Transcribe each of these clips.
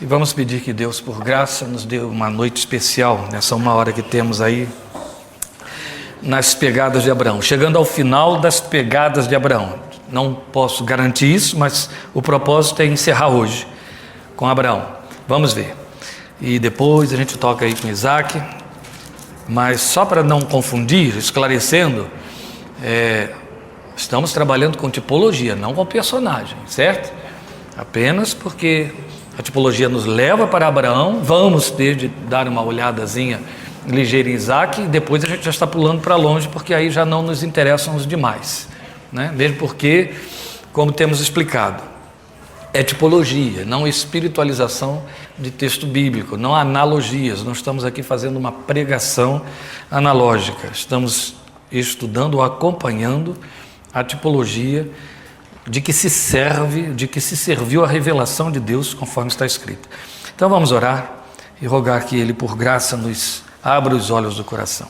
E vamos pedir que Deus, por graça, nos dê uma noite especial, nessa uma hora que temos aí, nas pegadas de Abraão. Chegando ao final das pegadas de Abraão. Não posso garantir isso, mas o propósito é encerrar hoje com Abraão. Vamos ver. E depois a gente toca aí com Isaac. Mas só para não confundir, esclarecendo, estamos trabalhando com tipologia, não com personagem, certo? Apenas porque a tipologia nos leva para Abraão, vamos ter de dar uma olhadazinha ligeira em Isaac, e depois a gente já está pulando para longe, porque aí já não nos interessam os demais, né? Mesmo porque, como temos explicado, é tipologia, não espiritualização de texto bíblico, não analogias. Não estamos aqui fazendo uma pregação analógica, estamos estudando ou acompanhando a tipologia de que se serve, de que se serviu a revelação de Deus, conforme está escrito. Então vamos orar e rogar que Ele, por graça, nos abra os olhos do coração.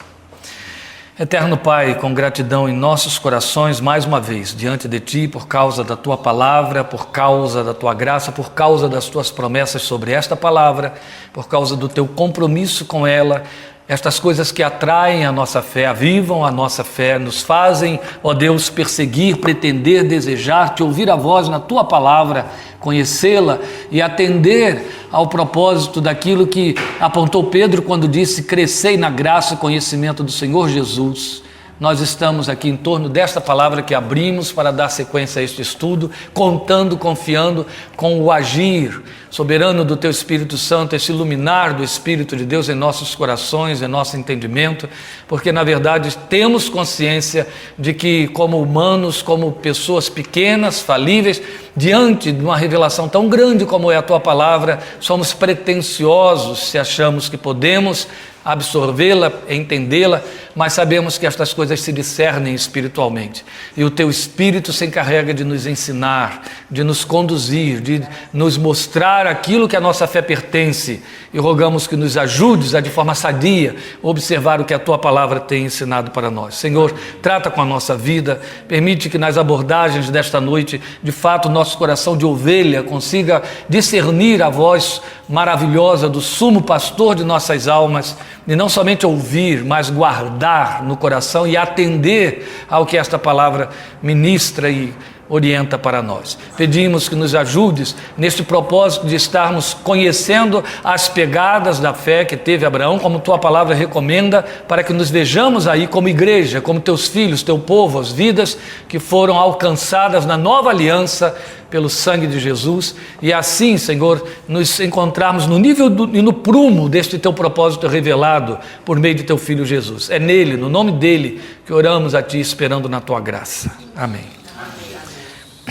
Eterno Pai, com gratidão em nossos corações, mais uma vez, diante de Ti, por causa da Tua palavra, por causa da Tua graça, por causa das Tuas promessas sobre esta palavra, por causa do Teu compromisso com ela, estas coisas que atraem a nossa fé, avivam a nossa fé, nos fazem, ó Deus, perseguir, pretender, desejar, Te ouvir a voz na Tua palavra, conhecê-la e atender ao propósito daquilo que apontou Pedro quando disse: crescei na graça e conhecimento do Senhor Jesus. Nós estamos aqui em torno desta palavra que abrimos para dar sequência a este estudo, contando, confiando com o agir soberano do Teu Espírito Santo, esse iluminar do Espírito de Deus em nossos corações, em nosso entendimento, porque na verdade temos consciência de que, como humanos, como pessoas pequenas, falíveis, diante de uma revelação tão grande como é a Tua palavra, somos pretensiosos se achamos que podemos absorvê-la, entendê-la, mas sabemos que estas coisas se discernem espiritualmente, e o Teu Espírito se encarrega de nos ensinar, de nos conduzir, de nos mostrar aquilo que a nossa fé pertence, e rogamos que nos ajudes a, de forma sadia, observar o que a Tua palavra tem ensinado para nós. Senhor, trata com a nossa vida, permite que nas abordagens desta noite, de fato, nosso coração de ovelha consiga discernir a voz maravilhosa do sumo pastor de nossas almas, e não somente ouvir, mas guardar no coração e atender ao que esta palavra ministra e orienta para nós. Pedimos que nos ajudes neste propósito de estarmos conhecendo as pegadas da fé que teve Abraão, como Tua palavra recomenda, para que nos vejamos aí como igreja, como Teus filhos, Teu povo, as vidas que foram alcançadas na nova aliança pelo sangue de Jesus, e assim, Senhor, nos encontrarmos no nível e no prumo deste Teu propósito revelado por meio de Teu Filho Jesus. É nele, no nome dele, que oramos a Ti, esperando na Tua graça. Amém.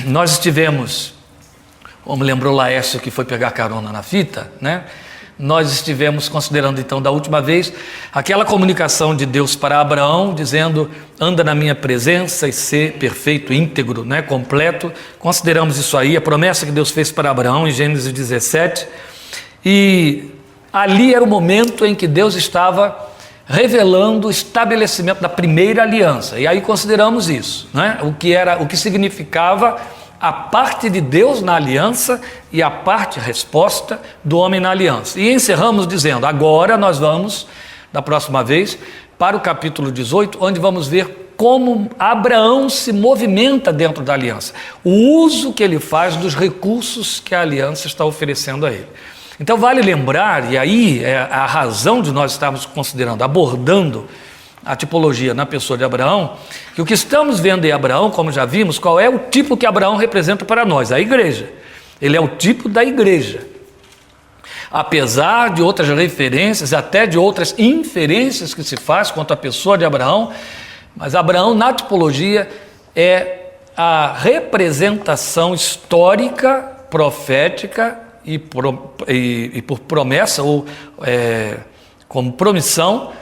Nós estivemos, como lembrou Laércio que foi pegar carona na fita, né? Nós estivemos considerando então da última vez aquela comunicação de Deus para Abraão, dizendo: anda na minha presença e ser perfeito, íntegro, né? Completo. Consideramos isso aí, a promessa que Deus fez para Abraão em Gênesis 17, e ali era o momento em que Deus estava revelando o estabelecimento da primeira aliança, e aí consideramos isso, né? O que significava a parte de Deus na aliança e a parte, a resposta do homem na aliança. E encerramos dizendo: agora nós vamos, da próxima vez, para o capítulo 18, onde vamos ver como Abraão se movimenta dentro da aliança, o uso que ele faz dos recursos que a aliança está oferecendo a ele. Então vale lembrar, e aí é a razão de nós estarmos considerando, abordando a tipologia na pessoa de Abraão, que o que estamos vendo em Abraão, como já vimos, qual é o tipo que Abraão representa para nós? A igreja. Ele é o tipo da igreja. Apesar de outras referências, até de outras inferências que se faz quanto à pessoa de Abraão, mas Abraão na tipologia é a representação histórica, profética, e por promessa ou como promissão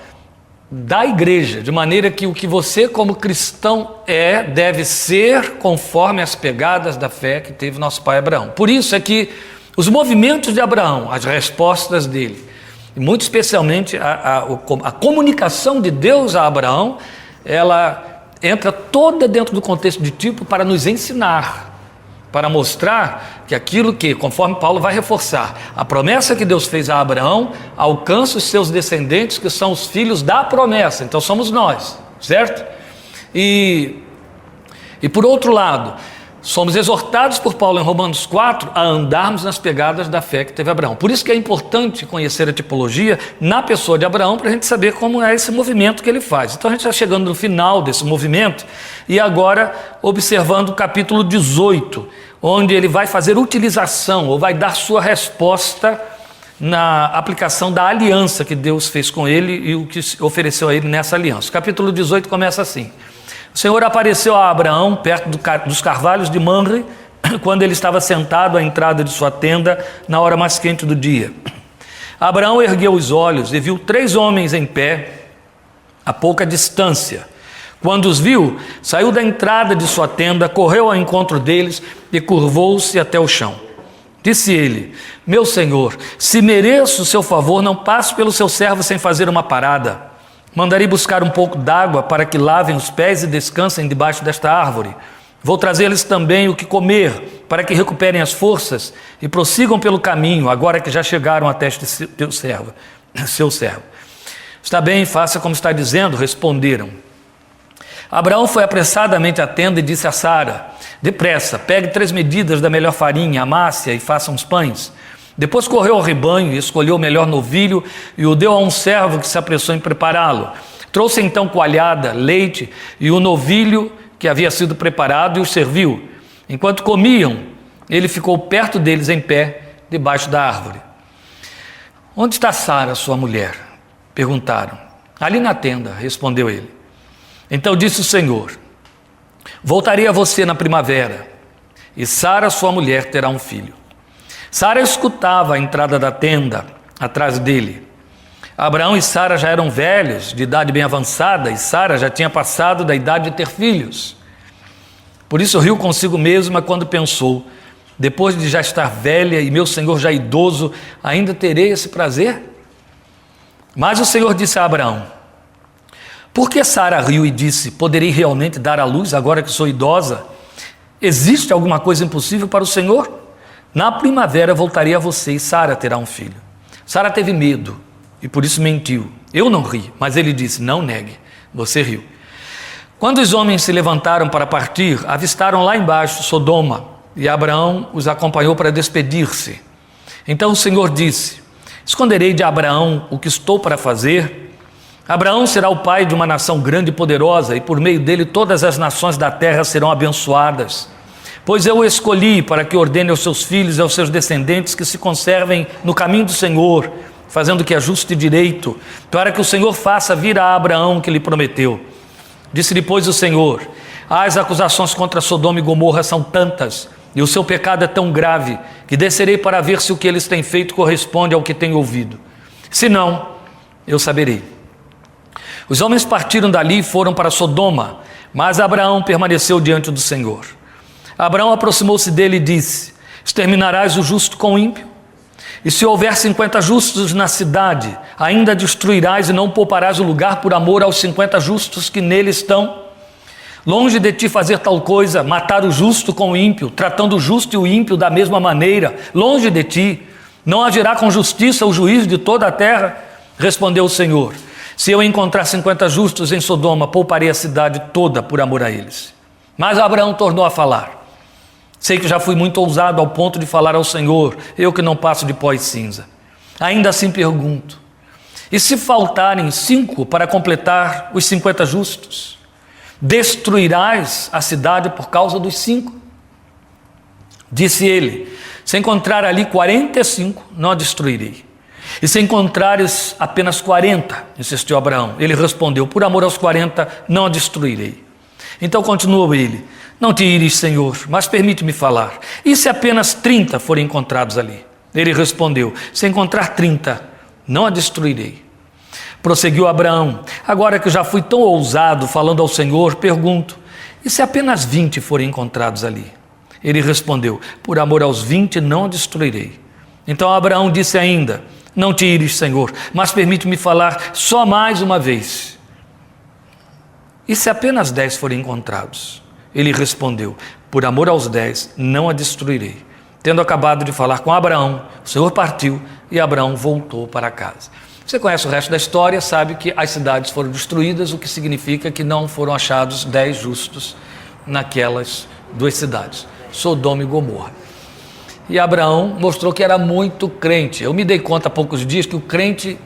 da igreja, de maneira que o que você como cristão deve ser conforme as pegadas da fé que teve nosso pai Abraão. Por isso é que os movimentos de Abraão, as respostas dele, e muito especialmente a comunicação de Deus a Abraão, ela entra toda dentro do contexto de tipo para nos ensinar, para mostrar que aquilo que, conforme Paulo vai reforçar, a promessa que Deus fez a Abraão alcança os seus descendentes, que são os filhos da promessa. Então somos nós, certo? E por outro lado, somos exortados por Paulo em Romanos 4 a andarmos nas pegadas da fé que teve Abraão. Por isso que é importante conhecer a tipologia na pessoa de Abraão, para a gente saber como é esse movimento que ele faz. Então a gente está chegando no final desse movimento e agora observando o capítulo 18, onde ele vai fazer utilização, ou vai dar sua resposta na aplicação da aliança que Deus fez com ele e o que ofereceu a ele nessa aliança. O capítulo 18 começa assim: o Senhor apareceu a Abraão perto dos carvalhos de Mamre, quando ele estava sentado à entrada de sua tenda, na hora mais quente do dia. Abraão ergueu os olhos e viu 3 homens em pé, a pouca distância. Quando os viu, saiu da entrada de sua tenda, correu ao encontro deles e curvou-se até o chão. Disse ele: meu senhor, se mereço o seu favor, não passe pelo seu servo sem fazer uma parada. Mandarei buscar um pouco d'água para que lavem os pés e descansem debaixo desta árvore. Vou trazer-lhes também o que comer, para que recuperem as forças e prossigam pelo caminho, agora que já chegaram até este seu servo. Está bem, faça como está dizendo, responderam. Abraão foi apressadamente à tenda e disse a Sara: depressa, pegue 3 medidas da melhor farinha, amasse-a e faça uns pães. Depois correu ao rebanho e escolheu o melhor novilho e o deu a um servo que se apressou em prepará-lo. Trouxe então coalhada, leite e o novilho que havia sido preparado e os serviu. Enquanto comiam, ele ficou perto deles em pé, debaixo da árvore. Onde está Sara, sua mulher? Perguntaram. Ali na tenda, respondeu ele. Então disse o Senhor: voltarei a você na primavera, e Sara, sua mulher, terá um filho. Sara escutava a entrada da tenda atrás dele. Abraão e Sara já eram velhos, de idade bem avançada, e Sara já tinha passado da idade de ter filhos. Por isso riu consigo mesma quando pensou: depois de já estar velha e meu senhor já idoso, ainda terei esse prazer? Mas o Senhor disse a Abraão: por que Sara riu e disse: poderei realmente dar à luz agora que sou idosa? Existe alguma coisa impossível para o Senhor? Na primavera voltarei a você e Sara terá um filho. Sara teve medo e por isso mentiu. Eu não ri, mas ele disse: não negue, você riu. Quando os homens se levantaram para partir, avistaram lá embaixo Sodoma, e Abraão os acompanhou para despedir-se. Então o Senhor disse: esconderei de Abraão o que estou para fazer? Abraão será o pai de uma nação grande e poderosa, e por meio dele todas as nações da terra serão abençoadas. Pois eu o escolhi para que ordene aos seus filhos e aos seus descendentes que se conservem no caminho do Senhor, fazendo o que é justo e direito, para que o Senhor faça vir a Abraão o que lhe prometeu. Disse depois o Senhor: as acusações contra Sodoma e Gomorra são tantas, e o seu pecado é tão grave, que descerei para ver se o que eles têm feito corresponde ao que tenho ouvido. Se não, eu saberei. Os homens partiram dali e foram para Sodoma, mas Abraão permaneceu diante do Senhor. Abraão aproximou-se dele e disse: exterminarás o justo com o ímpio? E se houver 50 justos na cidade, ainda destruirás e não pouparás o lugar por amor aos 50 justos que nele estão? Longe de ti fazer tal coisa, matar o justo com o ímpio, tratando o justo e o ímpio da mesma maneira. Longe de ti, não agirá com justiça o juiz de toda a terra? Respondeu o Senhor: se eu encontrar 50 justos em Sodoma, pouparei a cidade toda por amor a eles. Mas Abraão tornou a falar: sei que já fui muito ousado ao ponto de falar ao Senhor, eu que não passo de pó e cinza. Ainda assim pergunto: e se faltarem 5 para completar os 50 justos? Destruirás a cidade por causa dos 5? Disse ele: se encontrar ali 45, não a destruirei. E se encontrares apenas 40, insistiu Abraão. Ele respondeu: por amor aos 40, não a destruirei. Então continuou ele: não te ires, Senhor, mas permite-me falar. E se apenas 30 forem encontrados ali? Ele respondeu: se encontrar 30, não a destruirei. Prosseguiu Abraão: agora que já fui tão ousado falando ao Senhor, pergunto: e se apenas 20 forem encontrados ali? Ele respondeu: por amor aos 20, não a destruirei. Então Abraão disse ainda: não te ires, Senhor, mas permite-me falar só mais uma vez. E se apenas 10 forem encontrados? Ele respondeu: por amor aos 10, não a destruirei. Tendo acabado de falar com Abraão, o Senhor partiu e Abraão voltou para casa. Você conhece o resto da história, sabe que as cidades foram destruídas, o que significa que não foram achados 10 justos naquelas 2 cidades, Sodoma e Gomorra. E Abraão mostrou que era muito crente. Eu me dei conta há poucos dias que o crente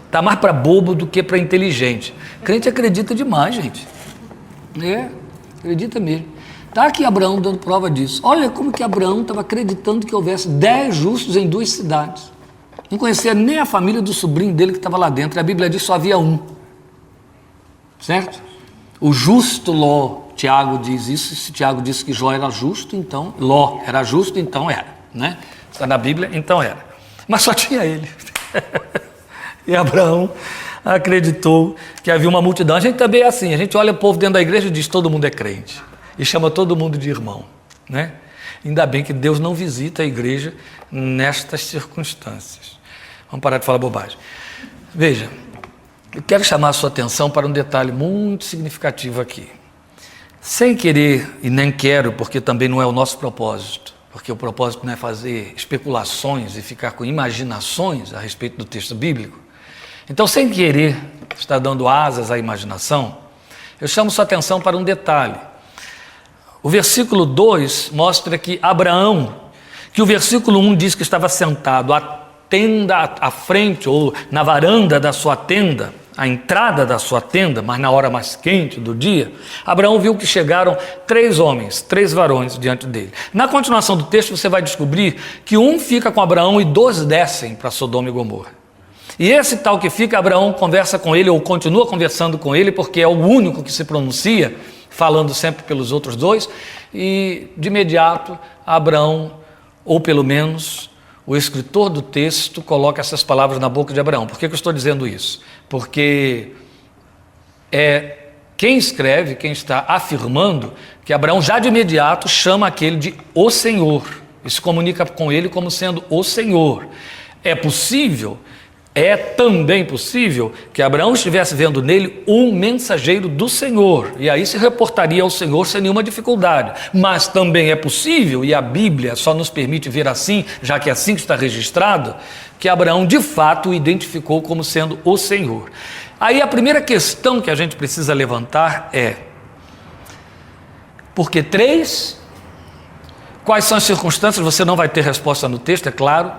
está mais para bobo do que para inteligente. Crente acredita demais, gente. Acredita mesmo. Está aqui Abraão dando prova disso. Olha como que Abraão estava acreditando que houvesse 10 justos em 2 cidades. Não conhecia nem a família do sobrinho dele que estava lá dentro. A Bíblia diz que só havia um. Certo? O justo Ló. Tiago diz isso. Se Tiago disse que Jó era justo, então Ló era justo, então era. Né? Está na Bíblia, então era. Mas só tinha ele. E Abraão acreditou que havia uma multidão. A gente também é assim. A gente olha o povo dentro da igreja e diz todo mundo é crente. E chama todo mundo de irmão. Né? Ainda bem que Deus não visita a igreja nestas circunstâncias. Vamos parar de falar bobagem. Veja, eu quero chamar a sua atenção para um detalhe muito significativo aqui. Sem querer, e nem quero, porque também não é o nosso propósito, porque o propósito não é fazer especulações e ficar com imaginações a respeito do texto bíblico. Então, sem querer estar dando asas à imaginação, eu chamo sua atenção para um detalhe. O versículo 2 mostra que Abraão, que o versículo 1 diz que estava sentado à tenda à frente, ou na varanda da sua tenda, a entrada da sua tenda, mas na hora mais quente do dia, Abraão viu que chegaram 3 homens, 3 varões diante dele. Na continuação do texto você vai descobrir que um fica com Abraão e 2 descem para Sodoma e Gomorra. E esse tal que fica, Abraão conversa com ele, ou continua conversando com ele, porque é o único que se pronuncia, falando sempre pelos outros 2, e de imediato Abraão, ou pelo menos o escritor do texto, coloca essas palavras na boca de Abraão. Por que eu estou dizendo isso? Porque quem escreve, quem está afirmando que Abraão já de imediato chama aquele de o Senhor, e se comunica com ele como sendo o Senhor. É também possível que Abraão estivesse vendo nele um mensageiro do Senhor, e aí se reportaria ao Senhor sem nenhuma dificuldade. Mas também é possível, e a Bíblia só nos permite ver assim, já que é assim que está registrado, que Abraão de fato o identificou como sendo o Senhor. Aí a primeira questão que a gente precisa levantar é: por que 3? Quais são as circunstâncias? Você não vai ter resposta no texto, é claro,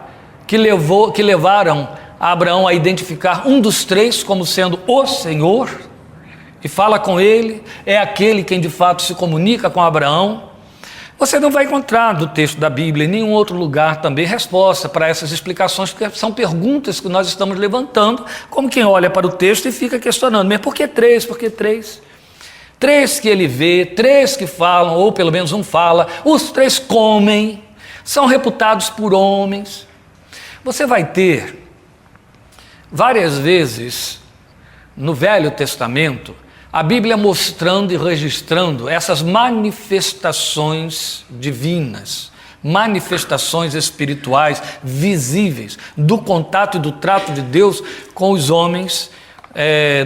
que levaram Abraão a identificar um dos 3 como sendo o Senhor, e fala com ele, é aquele quem de fato se comunica com Abraão. Você não vai encontrar no texto da Bíblia, em nenhum outro lugar também, resposta para essas explicações, porque são perguntas que nós estamos levantando, como quem olha para o texto e fica questionando, mas por que 3? Por que 3? 3 que ele vê, 3 que falam, ou pelo menos um fala, os 3 comem, são reputados por homens. Você vai ter várias vezes no Velho Testamento a Bíblia mostrando e registrando essas manifestações divinas, manifestações espirituais visíveis do contato e do trato de Deus com os homens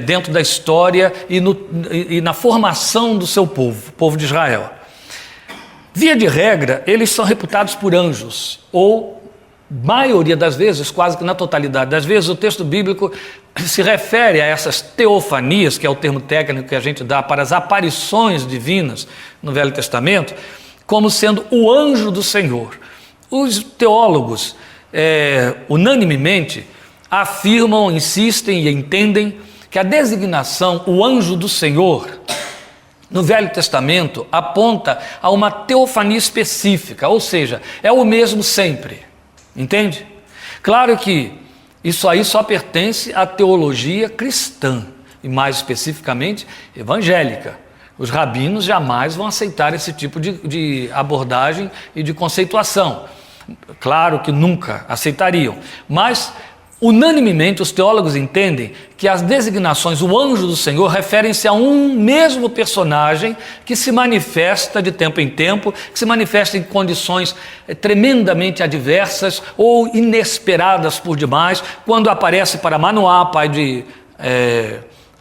dentro da história e na formação do seu povo, o povo de Israel. Via de regra, eles são reputados por anjos, ou maioria das vezes, quase que na totalidade das vezes, o texto bíblico se refere a essas teofanias, que é o termo técnico que a gente dá para as aparições divinas no Velho Testamento, como sendo o anjo do Senhor. Os teólogos, unanimemente, afirmam, insistem e entendem que a designação, o anjo do Senhor, no Velho Testamento, aponta a uma teofania específica, ou seja, é o mesmo sempre. Entende? Claro que isso aí só pertence à teologia cristã, e mais especificamente evangélica. Os rabinos jamais vão aceitar esse tipo de abordagem e de conceituação. Claro que nunca aceitariam, mas unanimemente os teólogos entendem que as designações, o anjo do Senhor, referem-se a um mesmo personagem que se manifesta de tempo em tempo, que se manifesta em condições tremendamente adversas ou inesperadas por demais, quando aparece para Manoá, pai de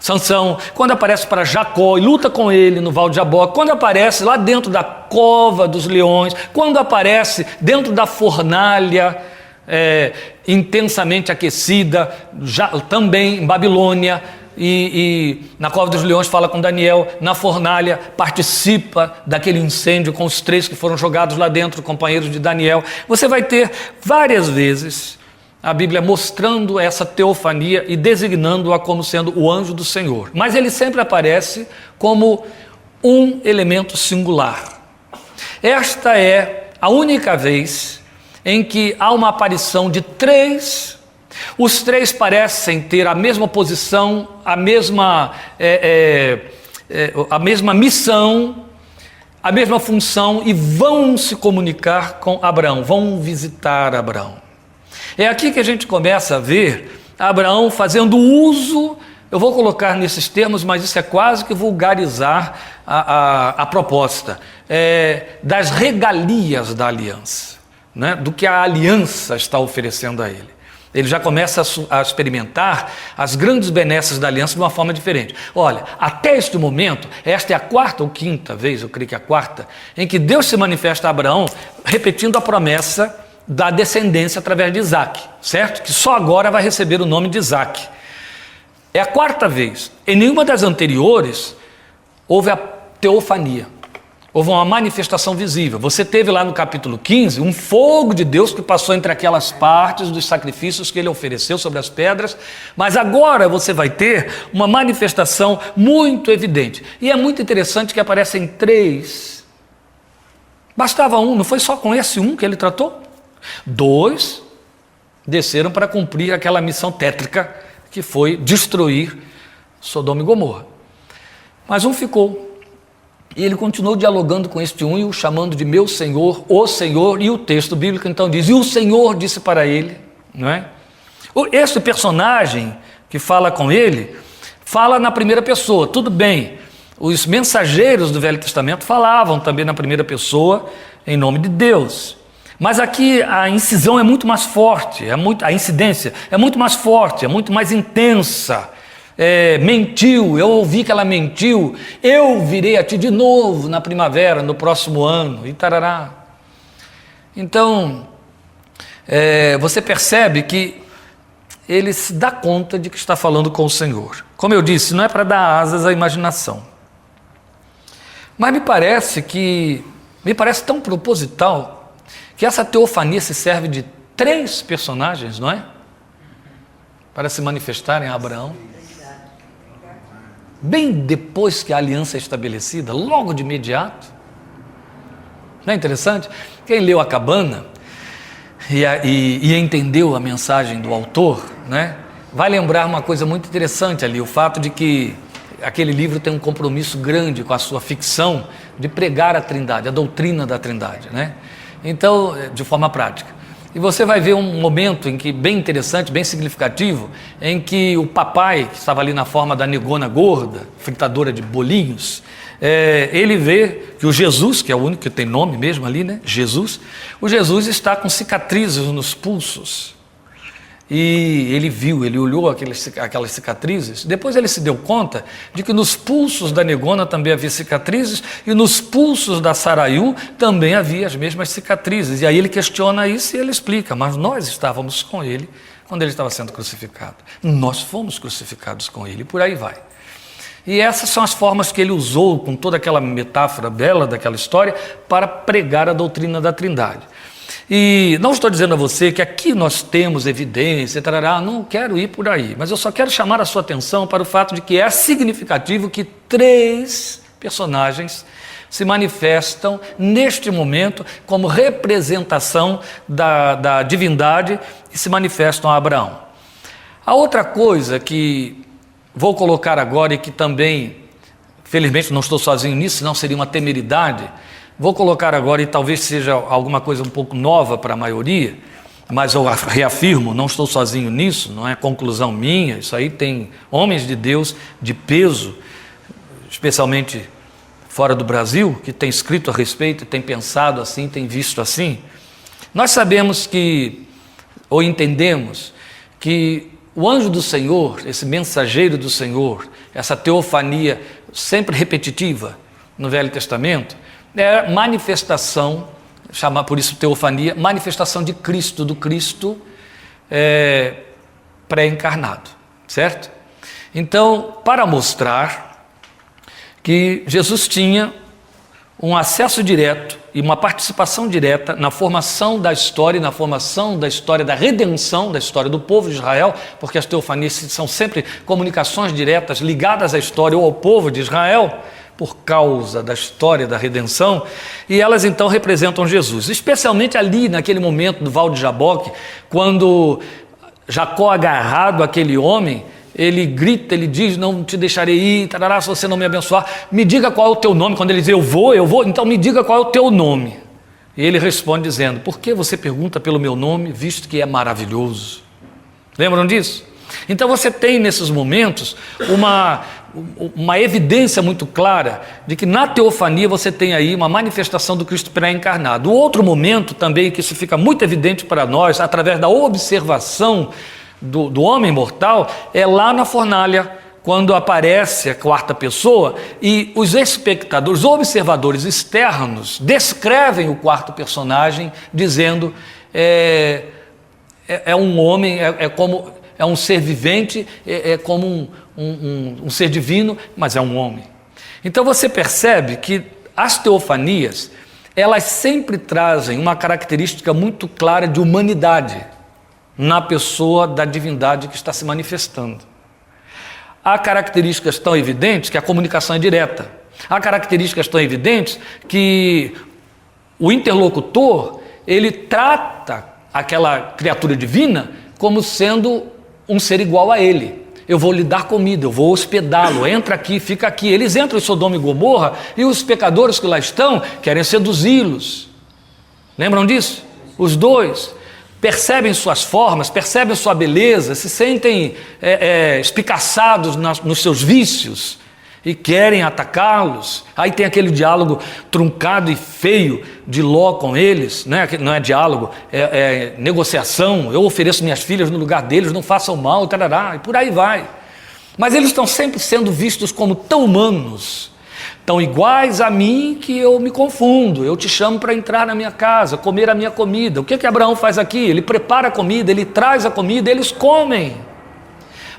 Sansão, quando aparece para Jacó e luta com ele no Val de Jaboque, quando aparece lá dentro da cova dos leões, quando aparece dentro da fornalha intensamente aquecida, já, também em Babilônia, e na cova dos leões fala com Daniel, na fornalha participa daquele incêndio com os 3 que foram jogados lá dentro, companheiros de Daniel. Você vai ter várias vezes a Bíblia mostrando essa teofania e designando-a como sendo o anjo do Senhor. Mas ele sempre aparece como um elemento singular. Esta é a única vez em que há uma aparição de 3. Os 3 parecem ter a mesma posição, a mesma missão, a mesma função, e vão se comunicar com Abraão, vão visitar Abraão. É aqui que a gente começa a ver Abraão fazendo uso, eu vou colocar nesses termos, mas isso é quase que vulgarizar a proposta, das regalias da aliança, né? Do que a aliança está oferecendo a ele. Ele já começa a experimentar as grandes benesses da aliança de uma forma diferente. Olha, até este momento, esta é a 4ª ou 5ª vez, eu creio que é a 4ª, em que Deus se manifesta a Abraão, repetindo a promessa da descendência através de Isaac, certo? Que só agora vai receber o nome de Isaac. É a 4ª vez. Em nenhuma das anteriores houve a teofania, houve uma manifestação visível. Você teve lá no capítulo 15 um fogo de Deus que passou entre aquelas partes dos sacrifícios que ele ofereceu sobre as pedras, mas agora você vai ter uma manifestação muito evidente. E é muito interessante que aparecem 3. Bastava um, não foi só com esse um que ele tratou? 2 desceram para cumprir aquela missão tétrica que foi destruir Sodoma e Gomorra. Mas um ficou. E ele continuou dialogando com este um e o chamando de meu Senhor, o Senhor, e o texto bíblico então diz, e o Senhor disse para ele, não é? Esse personagem que fala com ele, fala na primeira pessoa, tudo bem. Os mensageiros do Velho Testamento falavam também na primeira pessoa, em nome de Deus. Mas aqui a incisão é muito mais forte, a incidência é muito mais forte, é muito mais intensa. Mentiu, eu ouvi que ela mentiu, eu virei a ti de novo na primavera, no próximo ano, e tarará. Então, você percebe que ele se dá conta de que está falando com o Senhor. Como eu disse, não é para dar asas à imaginação. Mas me parece tão proposital que essa teofania se serve de 3 personagens, não é? Para se manifestarem a Abraão. Bem depois que a aliança é estabelecida, logo de imediato. Não é interessante? Quem leu a Cabana e entendeu a mensagem do autor, né, vai lembrar uma coisa muito interessante ali, o fato de que aquele livro tem um compromisso grande com a sua ficção de pregar a Trindade, a doutrina da Trindade, né? Então, de forma prática. E você vai ver um momento em que, bem interessante, bem significativo, em que o papai, que estava ali na forma da negona gorda, fritadora de bolinhos, ele vê que o Jesus, que é o único que tem nome mesmo ali, né? O Jesus está com cicatrizes nos pulsos. E ele olhou aquelas cicatrizes, depois ele se deu conta de que nos pulsos da negona também havia cicatrizes e nos pulsos da Saraiu também havia as mesmas cicatrizes. E aí ele questiona isso e ele explica, mas nós estávamos com ele quando ele estava sendo crucificado. Nós fomos crucificados com ele, e por aí vai. E essas são as formas que ele usou, com toda aquela metáfora bela daquela história, para pregar a doutrina da Trindade. E não estou dizendo a você que aqui nós temos evidência, tarará, não quero ir por aí, mas eu só quero chamar a sua atenção para o fato de que é significativo que 3 personagens se manifestam neste momento como representação da divindade e se manifestam a Abraão. A outra coisa que vou colocar agora e que também, felizmente não estou sozinho nisso, senão seria uma temeridade. Vou colocar agora, e talvez seja alguma coisa um pouco nova para a maioria, mas eu reafirmo, não estou sozinho nisso, não é conclusão minha, isso aí tem homens de Deus de peso, especialmente fora do Brasil, que tem escrito a respeito, tem pensado assim, tem visto assim. Nós sabemos que, ou entendemos, que o anjo do Senhor, esse mensageiro do Senhor, essa teofania sempre repetitiva no Velho Testamento, é manifestação, chamar por isso teofania, manifestação de Cristo, do Cristo pré-encarnado, certo? Então, para mostrar que Jesus tinha um acesso direto e uma participação direta na formação da história, na formação da história da redenção, da história do povo de Israel, porque as teofanias são sempre comunicações diretas ligadas à história ou ao povo de Israel, por causa da história da redenção, e elas então representam Jesus, especialmente ali naquele momento do Val de Jaboque, quando Jacó, agarrado àquele homem, ele grita, ele diz: não te deixarei ir, tarará, se você não me abençoar, me diga qual é o teu nome. Quando ele diz eu vou, então me diga qual é o teu nome. E ele responde dizendo: por que você pergunta pelo meu nome, visto que é maravilhoso? Lembram disso? Então você tem nesses momentos uma evidência muito clara de que na teofania você tem aí uma manifestação do Cristo pré-encarnado. O outro momento também que isso fica muito evidente para nós, através da observação do homem mortal, é lá na fornalha, quando aparece a quarta pessoa e os espectadores, observadores externos, descrevem o quarto personagem dizendo é um homem, é um ser vivente, é como um ser divino, mas é um homem. Então você percebe que as teofanias, elas sempre trazem uma característica muito clara de humanidade na pessoa da divindade que está se manifestando. Há características tão evidentes que a comunicação é direta. Há características tão evidentes que o interlocutor, ele trata aquela criatura divina como sendo um ser igual a ele. Eu vou lhe dar comida, eu vou hospedá-lo, entra aqui, fica aqui. Eles entram em Sodoma e Gomorra e os pecadores que lá estão querem seduzi-los. Lembram disso? Os dois percebem suas formas, percebem sua beleza, se sentem espicaçados nos seus vícios e querem atacá-los. Aí tem aquele diálogo truncado e feio de Ló com eles, né? Não é diálogo, é negociação. Eu ofereço minhas filhas no lugar deles, não façam mal, tarará, e por aí vai. Mas eles estão sempre sendo vistos como tão humanos, tão iguais a mim, que eu me confundo. Eu te chamo para entrar na minha casa, comer a minha comida. O que Abraão faz aqui? Ele prepara a comida, ele traz a comida, eles comem.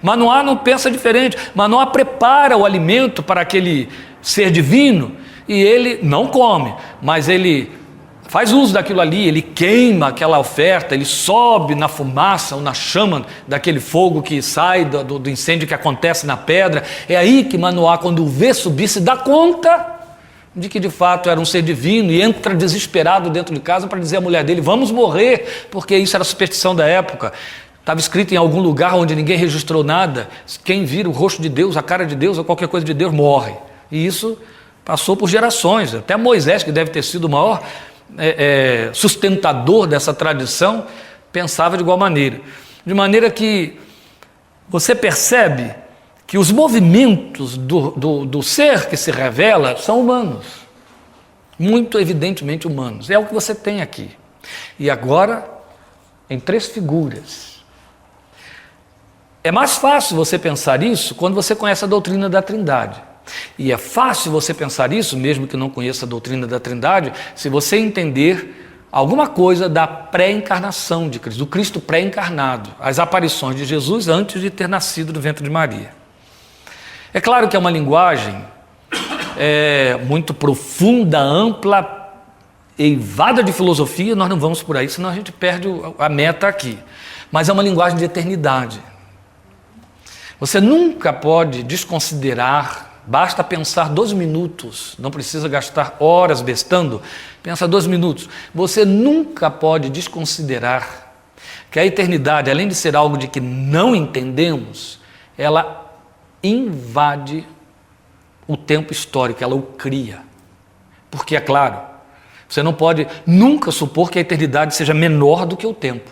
Manoá não pensa diferente. Manoá prepara o alimento para aquele ser divino e ele não come, mas ele faz uso daquilo ali, ele queima aquela oferta, ele sobe na fumaça ou na chama daquele fogo que sai do incêndio que acontece na pedra. É aí que Manoá, quando o vê subir, se dá conta de que de fato era um ser divino e entra desesperado dentro de casa para dizer à mulher dele: vamos morrer, porque isso era a superstição da época. Estava escrito em algum lugar onde ninguém registrou nada: quem vira o rosto de Deus, a cara de Deus ou qualquer coisa de Deus morre. E isso passou por gerações. Até Moisés, que deve ter sido o maior sustentador dessa tradição, pensava de igual maneira. De maneira que você percebe que os movimentos do ser que se revela são humanos, muito evidentemente humanos. É o que você tem aqui. E agora, em três figuras. É mais fácil você pensar isso quando você conhece a doutrina da Trindade. E é fácil você pensar isso, mesmo que não conheça a doutrina da Trindade, se você entender alguma coisa da pré-encarnação de Cristo, do Cristo pré-encarnado, as aparições de Jesus antes de ter nascido do ventre de Maria. É claro que é uma linguagem muito profunda, ampla, eivada de filosofia. Nós não vamos por aí, senão a gente perde a meta aqui. Mas é uma linguagem de eternidade. Você nunca pode desconsiderar. Basta pensar 2 minutos, não precisa gastar horas bestando, pensa 2 minutos. Você nunca pode desconsiderar que a eternidade, além de ser algo de que não entendemos, ela invade o tempo histórico, ela o cria. Porque, é claro, você não pode nunca supor que a eternidade seja menor do que o tempo.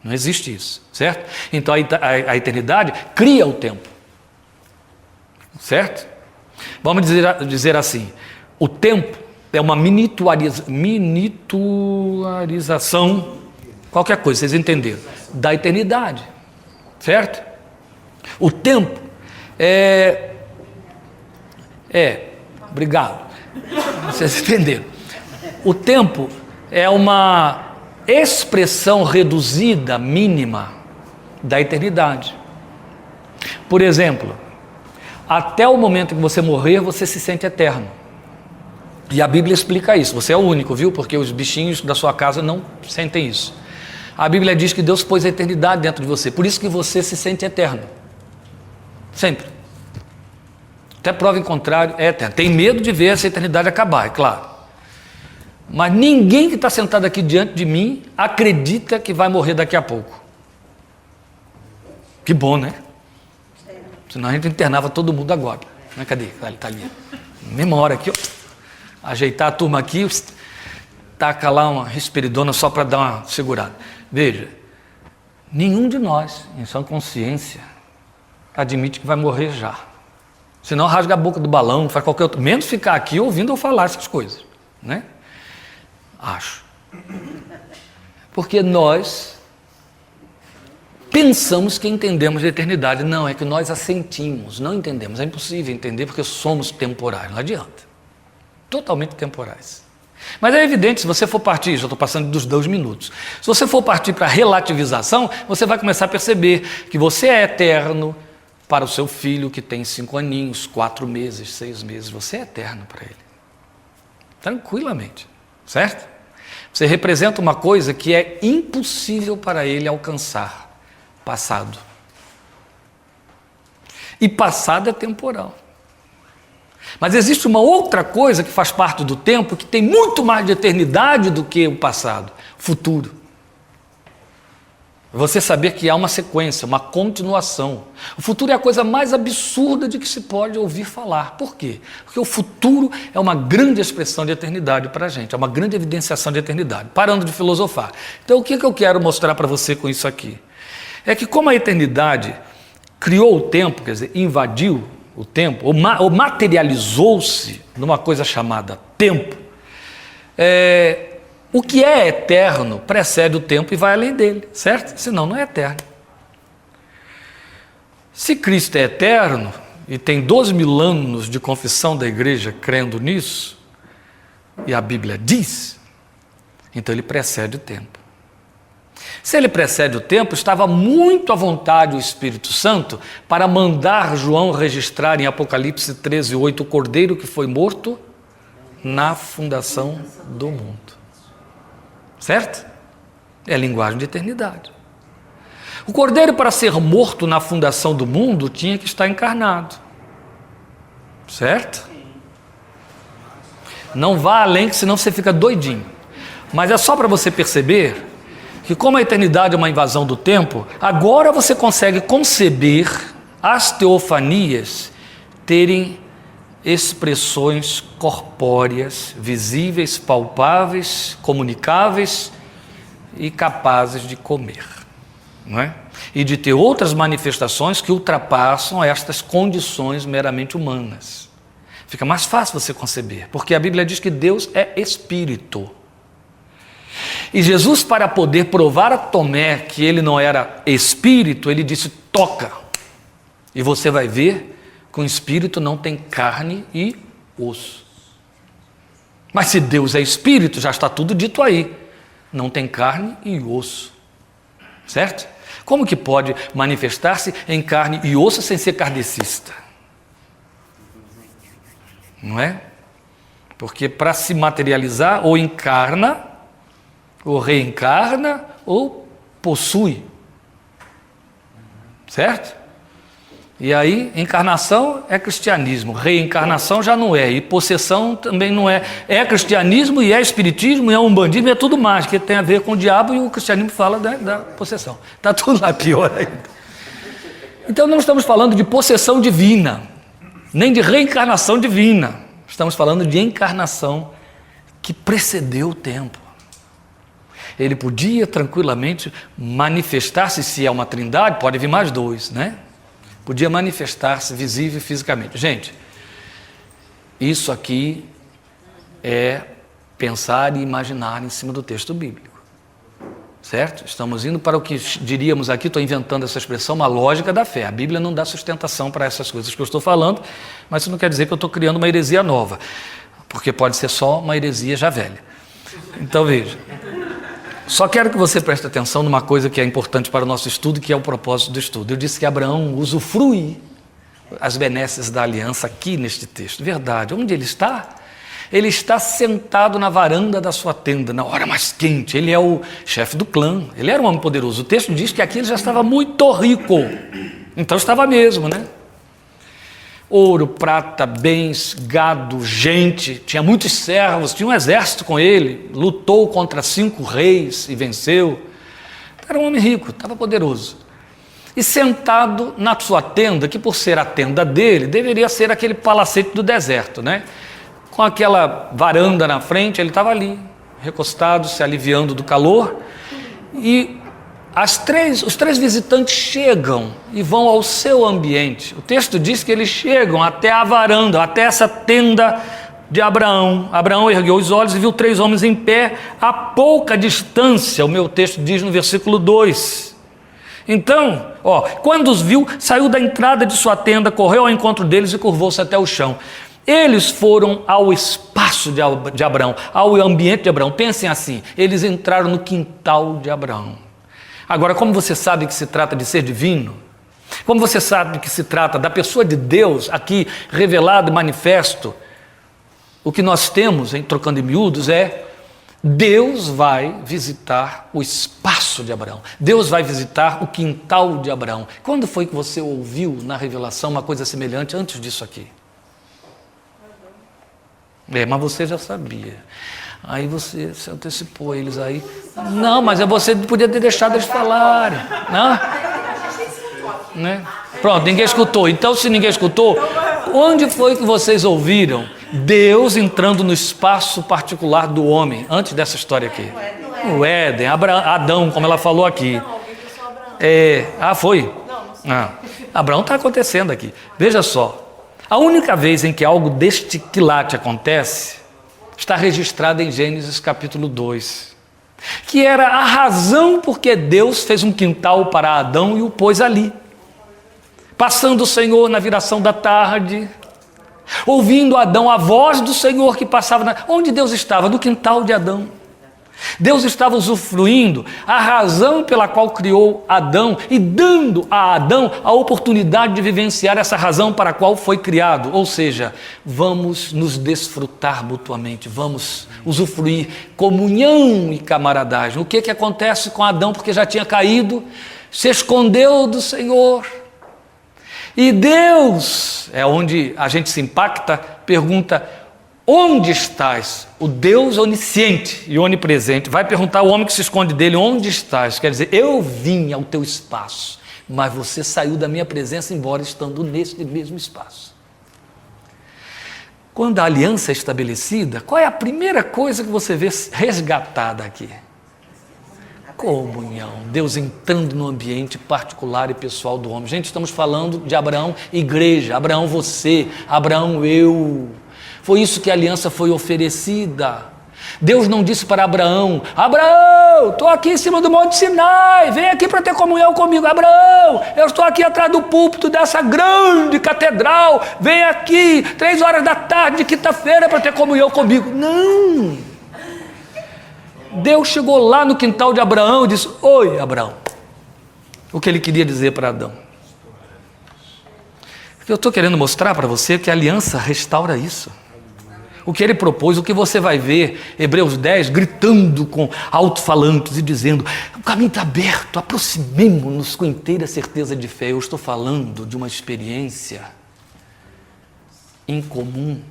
Não existe isso, certo? Então a eternidade cria o tempo. Certo? Vamos dizer assim: o tempo é uma miniaturização, qualquer coisa, vocês entenderam, da eternidade. certo? O tempo obrigado, vocês entenderam. O tempo é uma expressão reduzida, mínima, da eternidade. Por exemplo, até o momento que você morrer, você se sente eterno. E a Bíblia explica isso. Você é o único, viu? Porque os bichinhos da sua casa não sentem isso. A Bíblia diz que Deus pôs a eternidade dentro de você. Por isso que você se sente eterno. Sempre. Até prova em contrário, é eterno. Tem medo de ver essa eternidade acabar, é claro. Mas ninguém que está sentado aqui diante de mim acredita que vai morrer daqui a pouco. Que bom, né? Senão a gente internava todo mundo agora. Cadê? Ele está ali. Mesma hora aqui, ó. Ajeitar a turma aqui, taca lá uma respiridona só para dar uma segurada. Veja, nenhum de nós, em sua consciência, admite que vai morrer já. Senão rasga a boca do balão, faz qualquer outro. Menos ficar aqui ouvindo eu falar essas coisas, né? Acho. Porque nós pensamos que entendemos a eternidade. Não, é que nós a sentimos, não entendemos. É impossível entender porque somos temporais, não adianta. Totalmente temporais. Mas é evidente, se você for partir, já estou passando dos 2 minutos, se você for partir para a relativização, você vai começar a perceber que você é eterno para o seu filho que tem 5 aninhos, 4 meses, 6 meses, você é eterno para ele. Tranquilamente, certo? Você representa uma coisa que é impossível para ele alcançar, passado. E passado é temporal. Mas existe uma outra coisa que faz parte do tempo, que tem muito mais de eternidade do que o passado, futuro. Você saber que há uma sequência, uma continuação. O futuro é a coisa mais absurda de que se pode ouvir falar. Por quê? Porque o futuro é uma grande expressão de eternidade para a gente, é uma grande evidenciação de eternidade. Parando de filosofar. Então o que eu quero mostrar para você com isso aqui? É que como a eternidade criou o tempo, quer dizer, invadiu o tempo, ou materializou-se numa coisa chamada tempo, o que é eterno precede o tempo e vai além dele, certo? Senão não é eterno. Se Cristo é eterno e tem 12.000 anos de confissão da igreja crendo nisso, e a Bíblia diz, então ele precede o tempo. Se ele precede o tempo, estava muito à vontade o Espírito Santo para mandar João registrar em Apocalipse 13:8 o cordeiro que foi morto na fundação do mundo. Certo? É a linguagem de eternidade. O cordeiro, para ser morto na fundação do mundo, tinha que estar encarnado. Certo? Não vá além, que senão você fica doidinho. Mas é só para você perceber que como a eternidade é uma invasão do tempo, agora você consegue conceber as teofanias terem expressões corpóreas, visíveis, palpáveis, comunicáveis e capazes de comer, não é? E de ter outras manifestações que ultrapassam estas condições meramente humanas. Fica mais fácil você conceber, porque a Bíblia diz que Deus é espírito. E Jesus, para poder provar a Tomé que ele não era espírito, ele disse: toca, e você vai ver que o espírito não tem carne e osso. Mas se Deus é espírito, já está tudo dito aí, não tem carne e osso, certo? Como que pode manifestar-se em carne e osso sem ser kardecista? Não é? Porque para se materializar, ou encarna, ou reencarna, ou possui. Certo? E aí, encarnação é cristianismo, reencarnação já não é, e possessão também não é. É cristianismo e é espiritismo e é umbandismo e é tudo mais, que tem a ver com o diabo, e o cristianismo fala da possessão. Está tudo lá pior ainda. Então não estamos falando de possessão divina, nem de reencarnação divina. Estamos falando de encarnação que precedeu o tempo. Ele podia tranquilamente manifestar-se, se é uma trindade, pode vir mais 2, né? Podia manifestar-se visível fisicamente. Gente, isso aqui é pensar e imaginar em cima do texto bíblico. certo? Estamos indo para o que diríamos aqui, estou inventando essa expressão, uma lógica da fé. A Bíblia não dá sustentação para essas coisas que eu estou falando, mas isso não quer dizer que eu estou criando uma heresia nova, porque pode ser só uma heresia já velha. Então veja, só quero que você preste atenção numa coisa que é importante para o nosso estudo, que é o propósito do estudo. Eu disse que Abraão usufrui as benesses da aliança aqui neste texto. Verdade, onde ele está? Ele está sentado na varanda da sua tenda, na hora mais quente. Ele é o chefe do clã, ele era um homem poderoso. O texto diz que aqui ele já estava muito rico, então estava mesmo, né? Ouro, prata, bens, gado, gente, tinha muitos servos, tinha um exército com ele, lutou contra 5 reis e venceu. Era um homem rico, estava poderoso. E sentado na sua tenda, que por ser a tenda dele, deveria ser aquele palacete do deserto, né? Com aquela varanda na frente, ele estava ali, recostado, se aliviando do calor, e os 3 visitantes chegam e vão ao seu ambiente. O texto diz que eles chegam até a varanda, até essa tenda de Abraão. Abraão ergueu os olhos e viu 3 homens em pé a pouca distância, o meu texto diz no versículo 2. Então, quando os viu, saiu da entrada de sua tenda, correu ao encontro deles e curvou-se até o chão. Eles foram ao espaço de Abraão, ao ambiente de Abraão. Pensem assim, eles entraram no quintal de Abraão. Agora, como você sabe que se trata de ser divino, como você sabe que se trata da pessoa de Deus aqui revelado e manifesto, o que nós temos, trocando em miúdos, é Deus vai visitar o espaço de Abraão. Deus vai visitar o quintal de Abraão. Quando foi que você ouviu na revelação uma coisa semelhante antes disso aqui? Mas você já sabia. Aí você se antecipou a eles aí. Não, mas você podia ter deixado eles falarem. Não? Né? Pronto, ninguém escutou. Então, se ninguém escutou, onde foi que vocês ouviram Deus entrando no espaço particular do homem, antes dessa história aqui? No Éden, Adão, como ela falou aqui. Foi? Abraão está acontecendo aqui. Veja só. A única vez em que algo deste quilate acontece está registrada em Gênesis capítulo 2, que era a razão porque Deus fez um quintal para Adão e o pôs ali. Passando o Senhor na viração da tarde, ouvindo Adão a voz do Senhor que passava onde Deus estava? No quintal de Adão. Deus estava usufruindo a razão pela qual criou Adão e dando a Adão a oportunidade de vivenciar essa razão para a qual foi criado. Ou seja, vamos nos desfrutar mutuamente, vamos usufruir comunhão e camaradagem. O que acontece com Adão porque já tinha caído? Se escondeu do Senhor. E Deus, é onde a gente se impacta, pergunta: onde estás? O Deus onisciente e onipresente vai perguntar ao homem que se esconde dele: onde estás? Quer dizer, eu vim ao teu espaço, mas você saiu da minha presença, embora estando neste mesmo espaço. Quando a aliança é estabelecida, qual é a primeira coisa que você vê resgatada aqui? Comunhão, Deus entrando no ambiente particular e pessoal do homem. Gente, estamos falando de Abraão, igreja, Abraão você, Abraão eu. Foi isso que a aliança foi oferecida. Deus não disse para Abraão: Abraão, estou aqui em cima do Monte Sinai, vem aqui para ter comunhão comigo. Abraão, eu estou aqui atrás do púlpito dessa grande catedral, vem aqui 3 horas da tarde de quinta-feira para ter comunhão comigo. Não. Deus chegou lá no quintal de Abraão e disse: oi, Abraão. O que ele queria dizer para Adão? Eu estou querendo mostrar para você que a aliança restaura isso. O que ele propôs, o que você vai ver, Hebreus 10, gritando com alto-falantes e dizendo: o caminho está aberto, aproximemo-nos com inteira certeza de fé. Eu estou falando de uma experiência incomum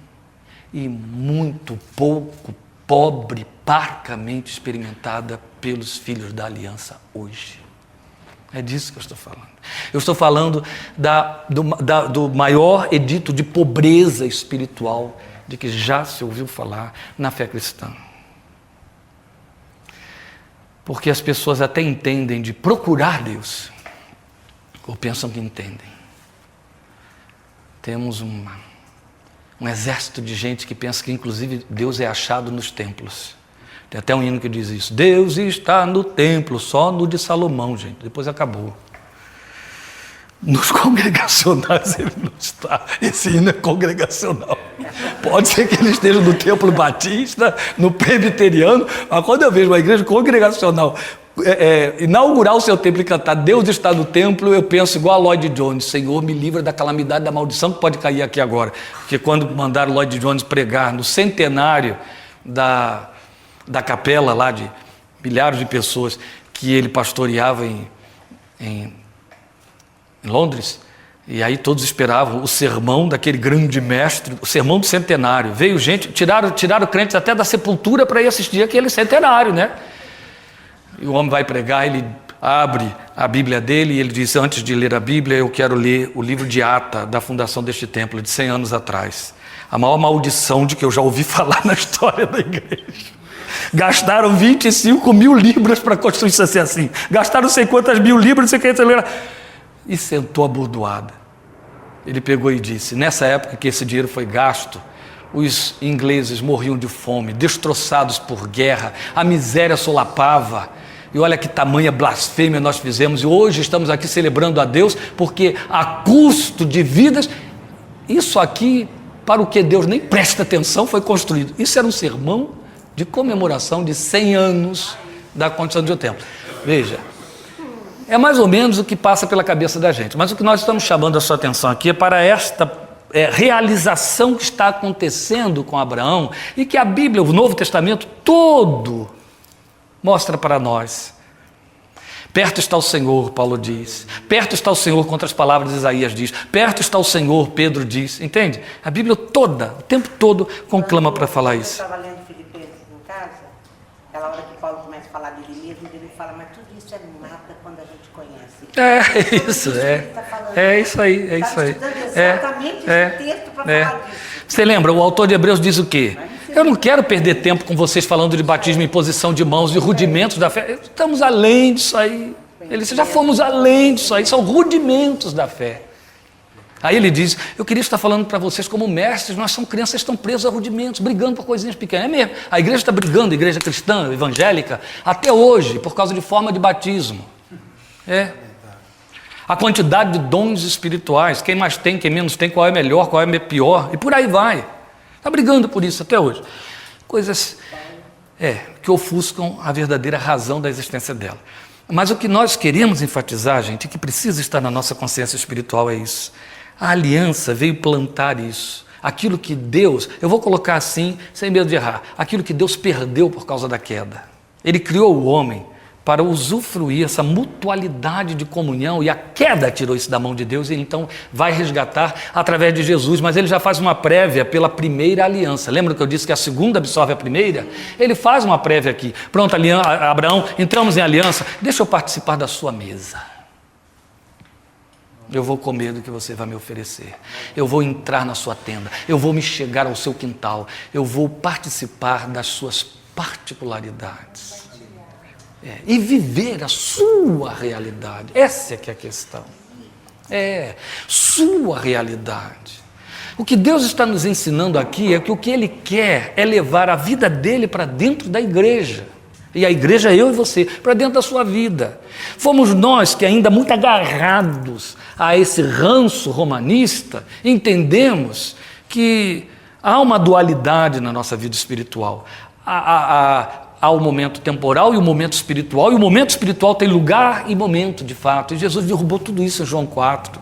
e muito pouco pobre, parcamente experimentada pelos filhos da aliança hoje. É disso que eu estou falando. Eu estou falando do maior edito de pobreza espiritual de que já se ouviu falar na fé cristã. Porque as pessoas até entendem de procurar Deus, ou pensam que entendem. Temos um exército de gente que pensa que inclusive Deus é achado nos templos. Tem até um hino que diz isso. Deus está no templo, só no de Salomão, gente. Depois acabou. Nos congregacionais ele não está. Esse hino é congregacional. Pode ser que ele esteja no templo batista, no presbiteriano, mas quando eu vejo uma igreja congregacional inaugurar o seu templo e cantar Deus está no templo, eu penso igual a Lloyd Jones: Senhor, me livra da calamidade, da maldição que pode cair aqui agora. Porque quando mandaram Lloyd Jones pregar no centenário da capela lá de milhares de pessoas que ele pastoreava em Londres, e aí todos esperavam o sermão daquele grande mestre, o sermão do centenário. Veio gente, tiraram crentes até da sepultura para ir assistir aquele centenário, né? E o homem vai pregar, ele abre a Bíblia dele e ele diz: antes de ler a Bíblia, eu quero ler o livro de Ata, da fundação deste templo, de 100 anos atrás. A maior maldição de que eu já ouvi falar na história da igreja. Gastaram 25 mil libras para construir isso assim. Gastaram não sei quantas mil libras, não sei o que, e sentou abordoada. Ele pegou e disse: nessa época que esse dinheiro foi gasto, os ingleses morriam de fome, destroçados por guerra, a miséria solapava, e olha que tamanha blasfêmia nós fizemos, e hoje estamos aqui celebrando a Deus, porque a custo de vidas, isso aqui, para o que Deus nem presta atenção, foi construído. Isso era um sermão de comemoração de 100 anos da construção de um templo. Veja, é mais ou menos o que passa pela cabeça da gente, mas o que nós estamos chamando a sua atenção aqui é para esta realização que está acontecendo com Abraão e que a Bíblia, o Novo Testamento todo mostra para nós. Perto está o Senhor, Paulo diz. Perto está o Senhor, contra as palavras de Isaías diz. Perto está o Senhor, Pedro diz. Entende? A Bíblia toda, o tempo todo, conclama para falar isso. Eu estava lendo Filipenses em casa, aquela hora que Paulo começa a falar dele mesmo, ele fala: mas tudo isso é nada quando a gente conhece. É isso, é isso aí, é isso aí. Exatamente esse texto para falar disso. Você lembra, o autor de Hebreus diz o quê? Eu não quero perder tempo com vocês falando de batismo em posição de mãos e rudimentos da fé. Estamos além disso aí. Já fomos além disso aí, são rudimentos da fé. Aí ele diz: eu queria estar falando para vocês como mestres, nós somos crianças que estão presas a rudimentos, brigando por coisinhas pequenas. É mesmo, a igreja está brigando, a igreja cristã, evangélica, até hoje, por causa de forma de batismo. A quantidade de dons espirituais, quem mais tem, quem menos tem, qual é melhor, qual é pior, e por aí vai. Está brigando por isso até hoje. Coisas que ofuscam a verdadeira razão da existência dela. Mas o que nós queremos enfatizar, gente, que precisa estar na nossa consciência espiritual é isso. A aliança veio plantar isso. Aquilo que Deus, eu vou colocar assim, sem medo de errar, aquilo que Deus perdeu por causa da queda. Ele criou o homem para usufruir essa mutualidade de comunhão, e a queda tirou isso da mão de Deus, e então vai resgatar através de Jesus, mas ele já faz uma prévia pela primeira aliança. Lembra que eu disse que a segunda absorve a primeira? Ele faz uma prévia aqui. Pronto, Abraão, entramos em aliança, deixa eu participar da sua mesa. Eu vou comer do que você vai me oferecer. Eu vou entrar na sua tenda, eu vou me chegar ao seu quintal, eu vou participar das suas particularidades. E viver a sua realidade. Essa é que é a questão. Sua realidade. O que Deus está nos ensinando aqui é que o que Ele quer é levar a vida dele para dentro da igreja. E a igreja, eu e você, para dentro da sua vida. Fomos nós que ainda muito agarrados a esse ranço romanista, entendemos que há uma dualidade na nossa vida espiritual. Há o momento temporal e o momento espiritual, e o momento espiritual tem lugar e momento, de fato. E Jesus derrubou tudo isso em João 4,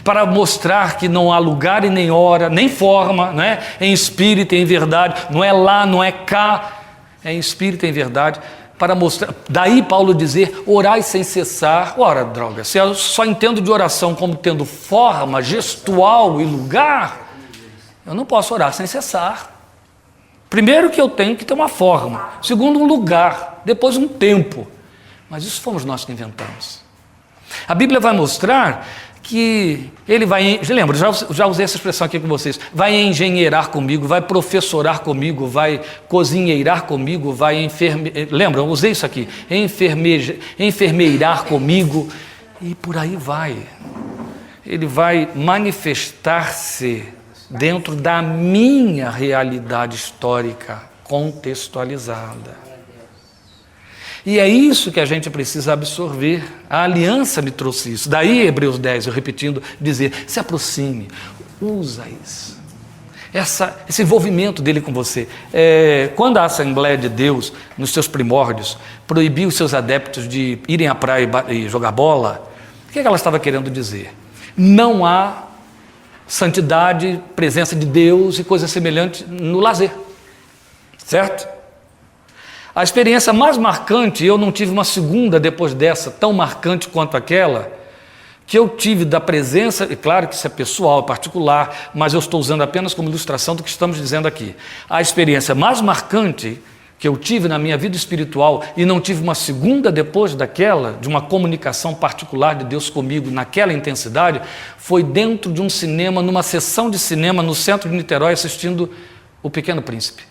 para mostrar que não há lugar e nem hora, nem forma, não é? Em espírito e em verdade, não é lá, não é cá, é em espírito e em verdade, para mostrar. Daí Paulo dizer: orai sem cessar. Ora, droga, se eu só entendo de oração como tendo forma, gestual e lugar, eu não posso orar sem cessar. Primeiro que eu tenho que ter uma forma, segundo um lugar, depois um tempo. Mas isso fomos nós que inventamos. A Bíblia vai mostrar que ele vai, lembra, já usei essa expressão aqui com vocês, vai engenheirar comigo, vai professorar comigo, vai cozinheirar comigo, vai lembra, eu usei isso aqui, enfermeirar comigo, e por aí vai. Ele vai manifestar-se dentro da minha realidade histórica contextualizada. E é isso que a gente precisa absorver. A aliança me trouxe isso. Daí Hebreus 10, eu repetindo, dizer, se aproxime, usa isso. Esse envolvimento dele com você. Quando a Assembleia de Deus, nos seus primórdios, proibiu os seus adeptos de irem à praia e jogar bola, o que ela estava querendo dizer? Não há santidade, presença de Deus e coisas semelhantes no lazer. Certo? A experiência mais marcante, eu não tive uma segunda depois dessa, tão marcante quanto aquela, que eu tive da presença, e claro que isso é pessoal, é particular, mas eu estou usando apenas como ilustração do que estamos dizendo aqui. A experiência mais marcante que eu tive na minha vida espiritual, e não tive uma segunda depois daquela, de uma comunicação particular de Deus comigo naquela intensidade, foi dentro de um cinema, numa sessão de cinema no centro de Niterói, assistindo O Pequeno Príncipe,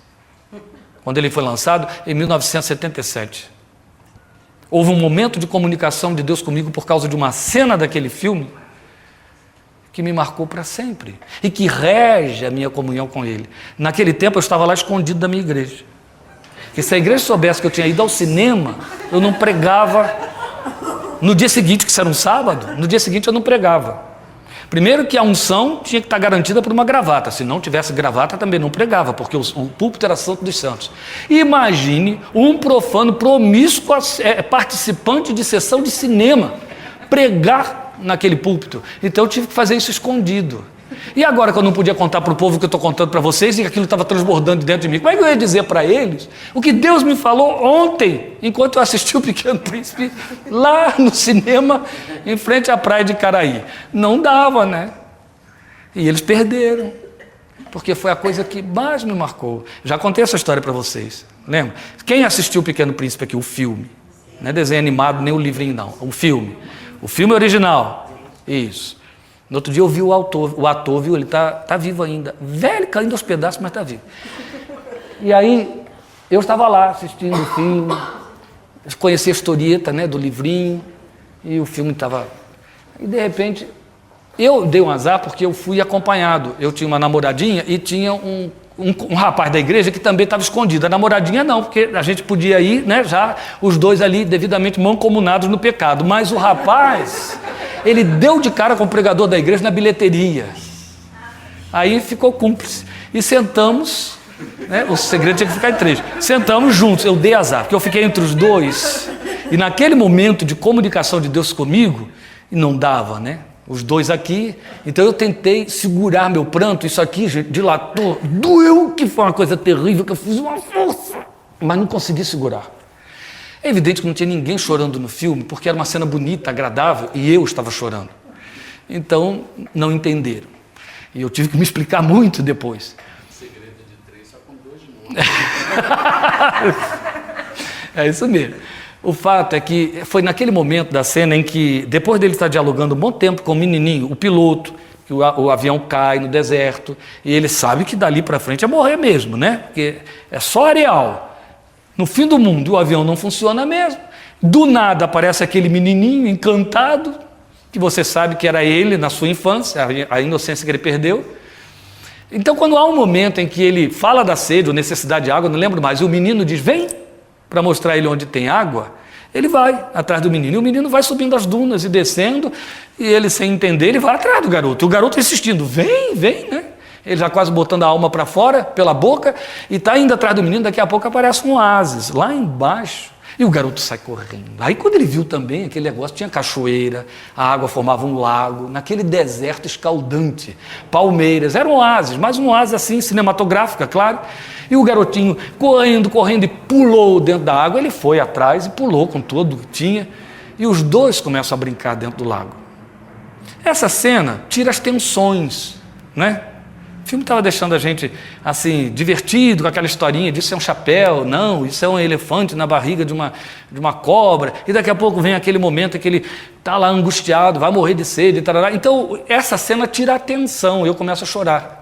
quando ele foi lançado em 1977. Houve um momento de comunicação de Deus comigo por causa de uma cena daquele filme que me marcou para sempre e que rege a minha comunhão com Ele. Naquele tempo eu estava lá escondido da minha igreja. Que se a igreja soubesse que eu tinha ido ao cinema, eu não pregava no dia seguinte, que isso era um sábado, no dia seguinte eu não pregava. Primeiro que a unção tinha que estar garantida por uma gravata. Se não tivesse gravata, também não pregava, porque o púlpito era santo dos santos. Imagine um profano promíscuo participante de sessão de cinema pregar naquele púlpito. Então eu tive que fazer isso escondido. E agora que eu não podia contar para o povo o que eu estou contando para vocês, e que aquilo estava transbordando dentro de mim, como é que eu ia dizer para eles o que Deus me falou ontem, enquanto eu assisti O Pequeno Príncipe lá no cinema, em frente à praia de Caraí? Não dava, né? E eles perderam, porque foi a coisa que mais me marcou. Já contei essa história para vocês, lembra? Quem assistiu O Pequeno Príncipe aqui, o filme? Não é desenho animado, nem o livrinho não, o filme original, isso. No outro dia eu vi o ator, viu? Ele tá vivo ainda, velho, caindo aos pedaços, mas está vivo. E aí, eu estava lá assistindo o filme, conheci a historieta, né, do livrinho, e o filme estava... E de repente, eu dei um azar porque eu fui acompanhado. Eu tinha uma namoradinha e tinha um rapaz da igreja que também estava escondido. A namoradinha não, porque a gente podia ir, né, já os dois ali devidamente mancomunados no pecado. Mas o rapaz... ele deu de cara com o pregador da igreja na bilheteria. Aí ficou cúmplice. E sentamos, né? O segredo tinha que ficar em 3. Sentamos juntos, eu dei azar, porque eu fiquei entre os dois. E naquele momento de comunicação de Deus comigo, não dava, né? Os dois aqui. Então eu tentei segurar meu pranto. Isso aqui, gente, dilatou. Doeu, que foi uma coisa terrível, que eu fiz uma força. Mas não consegui segurar. É evidente que não tinha ninguém chorando no filme, porque era uma cena bonita, agradável, e eu estava chorando. Então, não entenderam. E eu tive que me explicar muito depois. O segredo de 3 só com 2 de novo. É isso mesmo. O fato é que foi naquele momento da cena em que, depois dele estar dialogando um bom tempo com o menininho, o piloto, que o avião cai no deserto, e ele sabe que dali para frente é morrer mesmo, né? Porque é só areal. No fim do mundo, o avião não funciona mesmo. Do nada aparece aquele menininho encantado, que você sabe que era ele na sua infância, a inocência que ele perdeu. Então, quando há um momento em que ele fala da sede ou necessidade de água, não lembro mais, e o menino diz, vem, para mostrar ele onde tem água, ele vai atrás do menino, e o menino vai subindo as dunas e descendo, e ele, sem entender, ele vai atrás do garoto. O garoto insistindo, vem, né? Ele já quase botando a alma para fora, pela boca, e está indo atrás do menino. Daqui a pouco aparece um oásis, lá embaixo, e o garoto sai correndo. Aí quando ele viu também aquele negócio, tinha cachoeira, a água formava um lago, naquele deserto escaldante, palmeiras, era um oásis, mas um oásis assim, cinematográfico, é claro. E o garotinho correndo e pulou dentro da água. Ele foi atrás e pulou com tudo que tinha, e os dois começam a brincar dentro do lago. Essa cena tira as tensões, né? O filme estava deixando a gente assim, divertido com aquela historinha disso é um chapéu, não, isso é um elefante na barriga de uma cobra, e daqui a pouco vem aquele momento em que ele está lá angustiado, vai morrer de sede, tarará. Então essa cena tira a atenção, eu começo a chorar.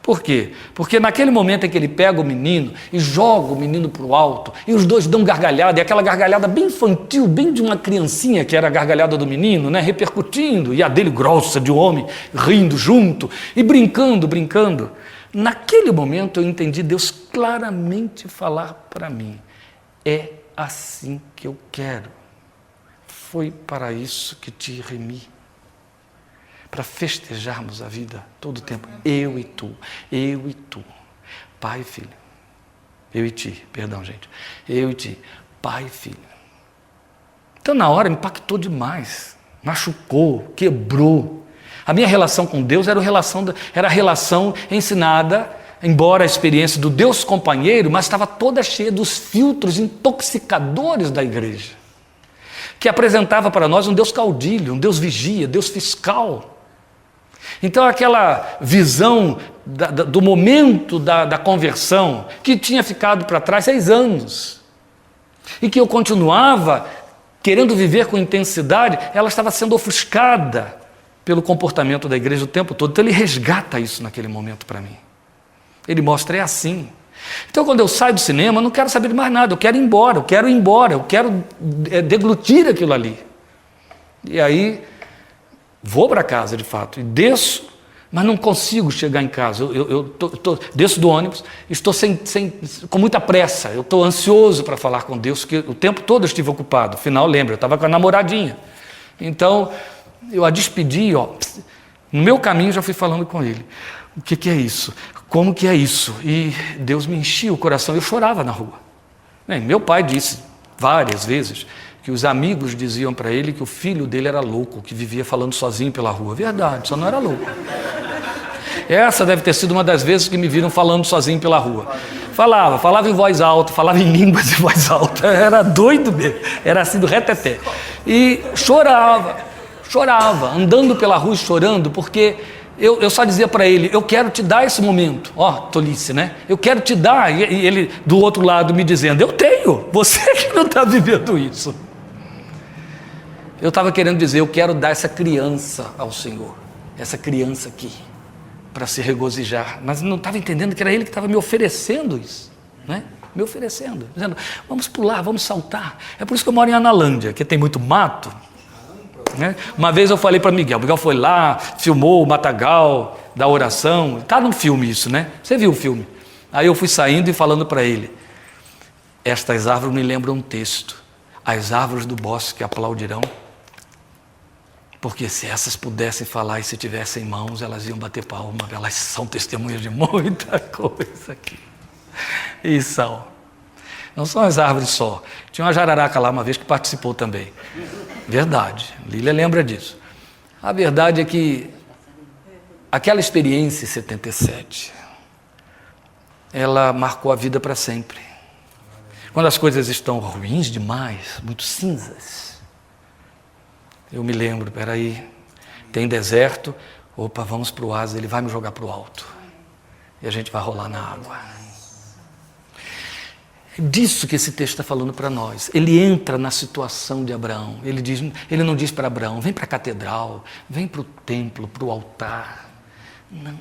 Por quê? Porque naquele momento em que ele pega o menino e joga o menino para o alto, e os dois dão gargalhada, e aquela gargalhada bem infantil, bem de uma criancinha, que era a gargalhada do menino, né, repercutindo, e a dele grossa, de homem, rindo junto, e brincando. Naquele momento eu entendi Deus claramente falar para mim: é assim que eu quero. Foi para isso que te remi. Para festejarmos a vida todo o tempo. Eu e tu, eu e tu. Pai e filho. Eu e ti, perdão, gente. Eu e ti, pai e filho. Então, na hora, me impactou demais. Machucou, quebrou. A minha relação com Deus era a relação ensinada, embora a experiência do Deus companheiro, mas estava toda cheia dos filtros intoxicadores da igreja, que apresentava para nós um Deus caudilho, um Deus vigia, Deus fiscal. Então aquela visão do momento da conversão, que tinha ficado para trás 6 anos, e que eu continuava querendo viver com intensidade, ela estava sendo ofuscada pelo comportamento da igreja o tempo todo. Então ele resgata isso naquele momento para mim. Ele mostra, é assim. Então quando eu saio do cinema, eu não quero saber de mais nada, eu quero ir embora, eu quero deglutir aquilo ali. E aí vou para casa, de fato, e desço, mas não consigo chegar em casa. Eu desço do ônibus, estou com muita pressa, eu estou ansioso para falar com Deus, porque o tempo todo eu estive ocupado. Afinal, lembra, eu estava com a namoradinha. Então, eu a despedi, no meu caminho já fui falando com ele. O que é isso? Como que é isso? E Deus me enchia o coração, eu chorava na rua. Meu pai disse várias vezes que os amigos diziam para ele que o filho dele era louco, que vivia falando sozinho pela rua. Verdade, só não era louco. Essa deve ter sido uma das vezes que me viram falando sozinho pela rua. Falava em voz alta, falava em línguas em voz alta, era doido mesmo, era assim do reteté. E chorava, andando pela rua e chorando, porque eu só dizia para ele: eu quero te dar esse momento. Tolice, né? Eu quero te dar. E ele do outro lado me dizendo: eu tenho, você que não está vivendo isso. Eu estava querendo dizer: eu quero dar essa criança ao Senhor, essa criança aqui, para se regozijar. Mas não estava entendendo que era Ele que estava me oferecendo isso, né? Me oferecendo, dizendo: vamos pular, vamos saltar. É por isso que eu moro em Analândia, que tem muito mato, né? Uma vez eu falei para Miguel foi lá, filmou o matagal da oração. Está no filme isso, né? Você viu o filme? Aí eu fui saindo e falando para ele: estas árvores me lembram um texto: as árvores do bosque aplaudirão. Porque se essas pudessem falar e se tivessem mãos, elas iam bater palma, elas são testemunhas de muita coisa aqui. E são. Não são as árvores só. Tinha uma jararaca lá uma vez que participou também. Verdade, Lília lembra disso. A verdade é que aquela experiência em 77, ela marcou a vida para sempre. Quando as coisas estão ruins demais, muito cinzas, eu me lembro: peraí, tem deserto, opa, vamos para o oásis, ele vai me jogar para o alto. E a gente vai rolar na água. É disso que esse texto está falando para nós. Ele entra na situação de Abraão. Ele não diz para Abraão: vem para a catedral, vem para o templo, para o altar. Não.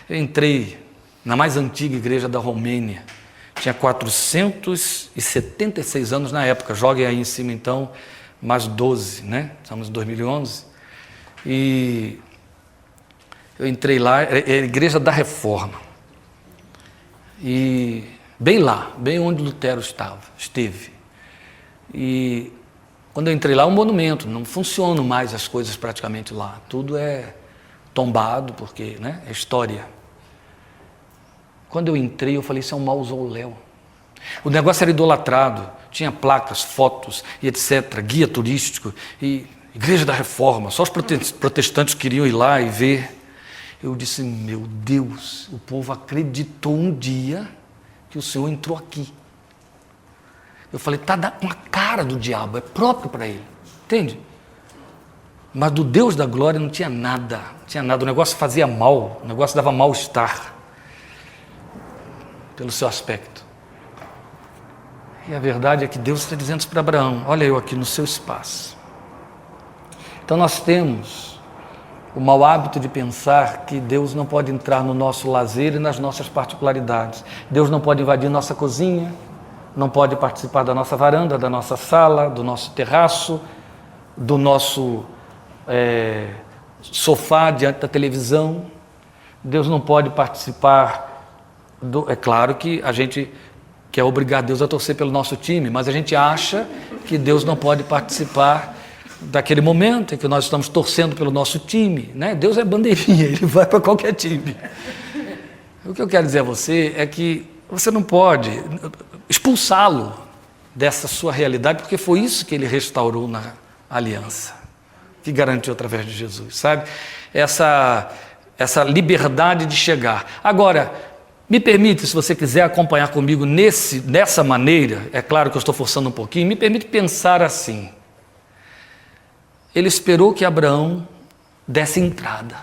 Eu entrei na mais antiga igreja da Romênia. Tinha 476 anos na época. Joguem aí em cima então, mais 12, né? Estamos em 2011. E eu entrei lá, é a igreja da Reforma. E bem lá, bem onde Lutero esteve. E quando eu entrei lá, um monumento, não funcionam mais as coisas praticamente lá. Tudo é tombado, porque, né, é história. Quando eu entrei, eu falei: isso é um mausoléu. O negócio era idolatrado, tinha placas, fotos e etc., guia turístico, e igreja da Reforma, só os protestantes queriam ir lá e ver. Eu disse: meu Deus, o povo acreditou um dia que o Senhor entrou aqui. Eu falei: está com a cara do diabo, é próprio para ele, entende? Mas do Deus da glória não tinha nada, o negócio fazia mal, o negócio dava mal-estar, pelo seu aspecto. E a verdade é que Deus está dizendo isso para Abraão: olha eu aqui no seu espaço. Então nós temos o mau hábito de pensar que Deus não pode entrar no nosso lazer e nas nossas particularidades. Deus não pode invadir nossa cozinha, não pode participar da nossa varanda, da nossa sala, do nosso terraço, do nosso sofá diante da televisão. Deus não pode participar é claro que a gente quer obrigar Deus a torcer pelo nosso time, mas a gente acha que Deus não pode participar daquele momento em que nós estamos torcendo pelo nosso time, né? Deus é bandeirinha, ele vai para qualquer time. O que eu quero dizer a você é que você não pode expulsá-lo dessa sua realidade, porque foi isso que ele restaurou na aliança, que garantiu através de Jesus, sabe? Essa liberdade de chegar. Agora, me permite, se você quiser acompanhar comigo nessa maneira, é claro que eu estou forçando um pouquinho, me permite pensar assim. Ele esperou que Abraão desse entrada,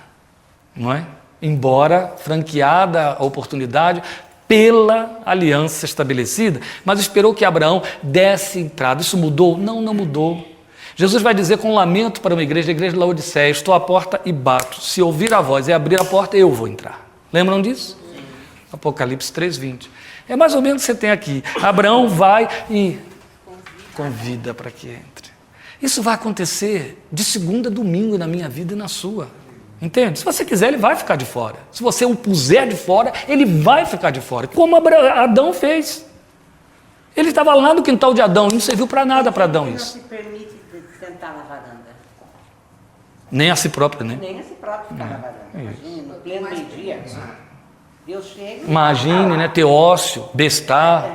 não é? Embora franqueada a oportunidade pela aliança estabelecida, mas esperou que Abraão desse entrada. Isso mudou? Não, não mudou. Jesus vai dizer com lamento para uma igreja, a igreja de Laodiceia: estou à porta e bato. Se ouvir a voz e abrir a porta, eu vou entrar. Lembram disso? Apocalipse 3:20. É mais ou menos o que você tem aqui. Abraão vai e convida para que entre. Isso vai acontecer de segunda a domingo na minha vida e na sua. Entende? Se você quiser, ele vai ficar de fora. Se você o puser de fora, ele vai ficar de fora. Como Adão fez. Ele estava lá no quintal de Adão, não serviu para nada para Adão isso. Não se permite sentar na varanda. Nem a si próprio, né? Nem a si próprio ficar na varanda. Imagine, no pleno meio-dia. Deus chega. Imagine, né? Ter ócio, bestar.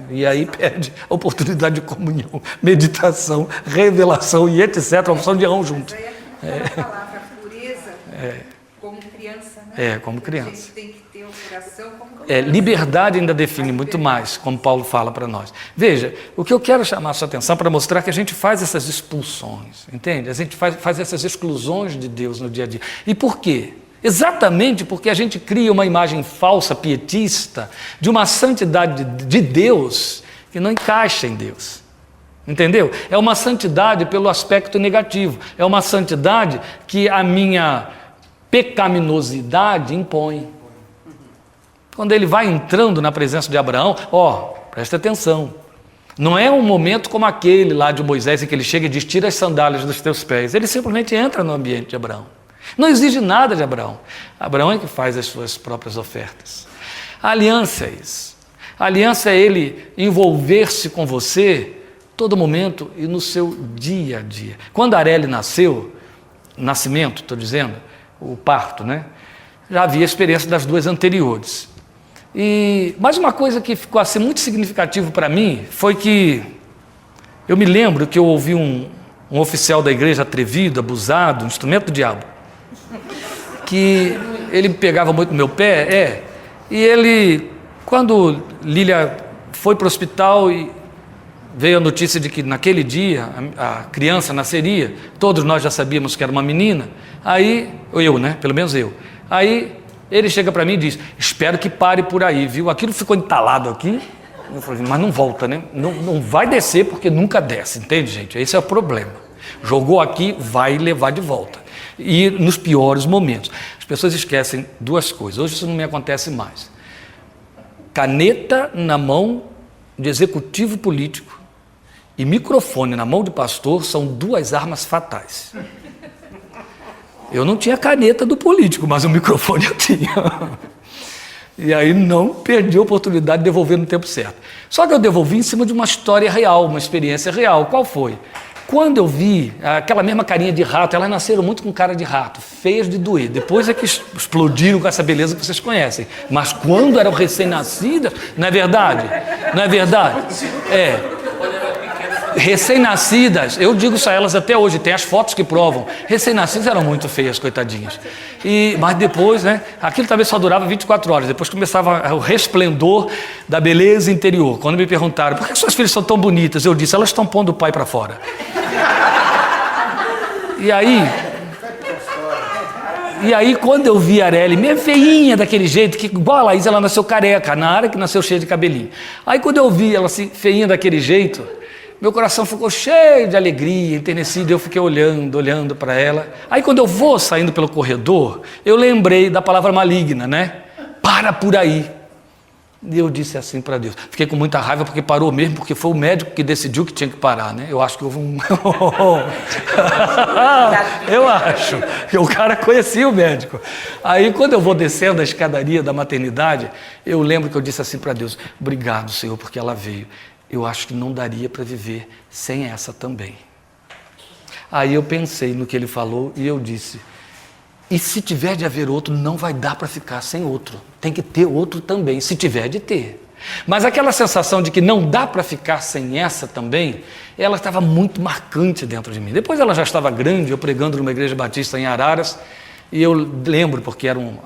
E aí perde a oportunidade de comunhão, meditação, revelação e etc. A opção de irão junto. A palavra pureza como criança, né? Como criança. A gente tem que ter o coração como Liberdade ainda define muito mais, como Paulo fala para nós. Veja, o que eu quero chamar a sua atenção para mostrar que a gente faz essas expulsões, entende? A gente faz essas exclusões de Deus no dia a dia. E por quê? Exatamente porque a gente cria uma imagem falsa, pietista, de uma santidade de Deus que não encaixa em Deus. Entendeu? É uma santidade pelo aspecto negativo. É uma santidade que a minha pecaminosidade impõe. Quando ele vai entrando na presença de Abraão, presta atenção. Não é um momento como aquele lá de Moisés em que ele chega e diz: tira as sandálias dos teus pés. Ele simplesmente entra no ambiente de Abraão. Não exige nada de Abraão. Abraão é que faz as suas próprias ofertas. A aliança é isso. A aliança é ele envolver-se com você todo momento e no seu dia a dia. Quando Areli nasceu, nascimento, estou dizendo, o parto, né? Já havia experiência das duas anteriores. Mas uma coisa que ficou assim muito significativo para mim foi que eu me lembro que eu ouvi um oficial da igreja atrevido, abusado, um instrumento do diabo, que ele pegava muito no meu pé, e ele, quando Lília foi para o hospital e veio a notícia de que naquele dia a criança nasceria, todos nós já sabíamos que era uma menina, pelo menos eu, aí ele chega para mim e diz: espero que pare por aí, viu? Aquilo ficou entalado aqui, eu falei: mas não volta, né? Não vai descer porque nunca desce, entende, gente? Esse é o problema. Jogou aqui, vai levar de volta. E nos piores momentos. As pessoas esquecem duas coisas. Hoje isso não me acontece mais. Caneta na mão de executivo político e microfone na mão de pastor são duas armas fatais. Eu não tinha caneta do político, mas o microfone eu tinha. E aí não perdi a oportunidade de devolver no tempo certo. Só que eu devolvi em cima de uma história real, uma experiência real. Qual foi? Quando eu vi aquela mesma carinha de rato, elas nasceram muito com cara de rato, feias de doer. Depois é que explodiram com essa beleza que vocês conhecem. Mas quando eram recém-nascidas, não é verdade? Não é verdade? Recém-nascidas, eu digo isso a elas até hoje, tem as fotos que provam. Recém-nascidas eram muito feias, coitadinhas. Mas depois, né? Aquilo talvez só durava 24 horas. Depois começava o resplendor da beleza interior. Quando me perguntaram: por que suas filhas são tão bonitas? Eu disse: elas estão pondo o pai para fora. E aí, quando eu vi a Areli, meio feinha daquele jeito, que igual a Laís, ela nasceu careca, na área que nasceu cheia de cabelinho. Aí quando eu vi ela assim, feinha daquele jeito, meu coração ficou cheio de alegria, enternecido, eu fiquei olhando para ela. Aí quando eu vou saindo pelo corredor, eu lembrei da palavra maligna, né? Para por aí. E eu disse assim para Deus. Fiquei com muita raiva porque parou mesmo, porque foi o médico que decidiu que tinha que parar, né? Eu acho que houve um... Eu acho que o cara conhecia o médico. Aí quando eu vou descendo a escadaria da maternidade, eu lembro que eu disse assim para Deus: obrigado, Senhor, porque ela veio. Eu acho que não daria para viver sem essa também. Aí eu pensei no que ele falou e eu disse: e se tiver de haver outro, não vai dar para ficar sem outro. Tem que ter outro também, se tiver de ter. Mas aquela sensação de que não dá para ficar sem essa também, ela estava muito marcante dentro de mim. Depois ela já estava grande, eu pregando numa igreja batista em Araras, e eu lembro, porque era um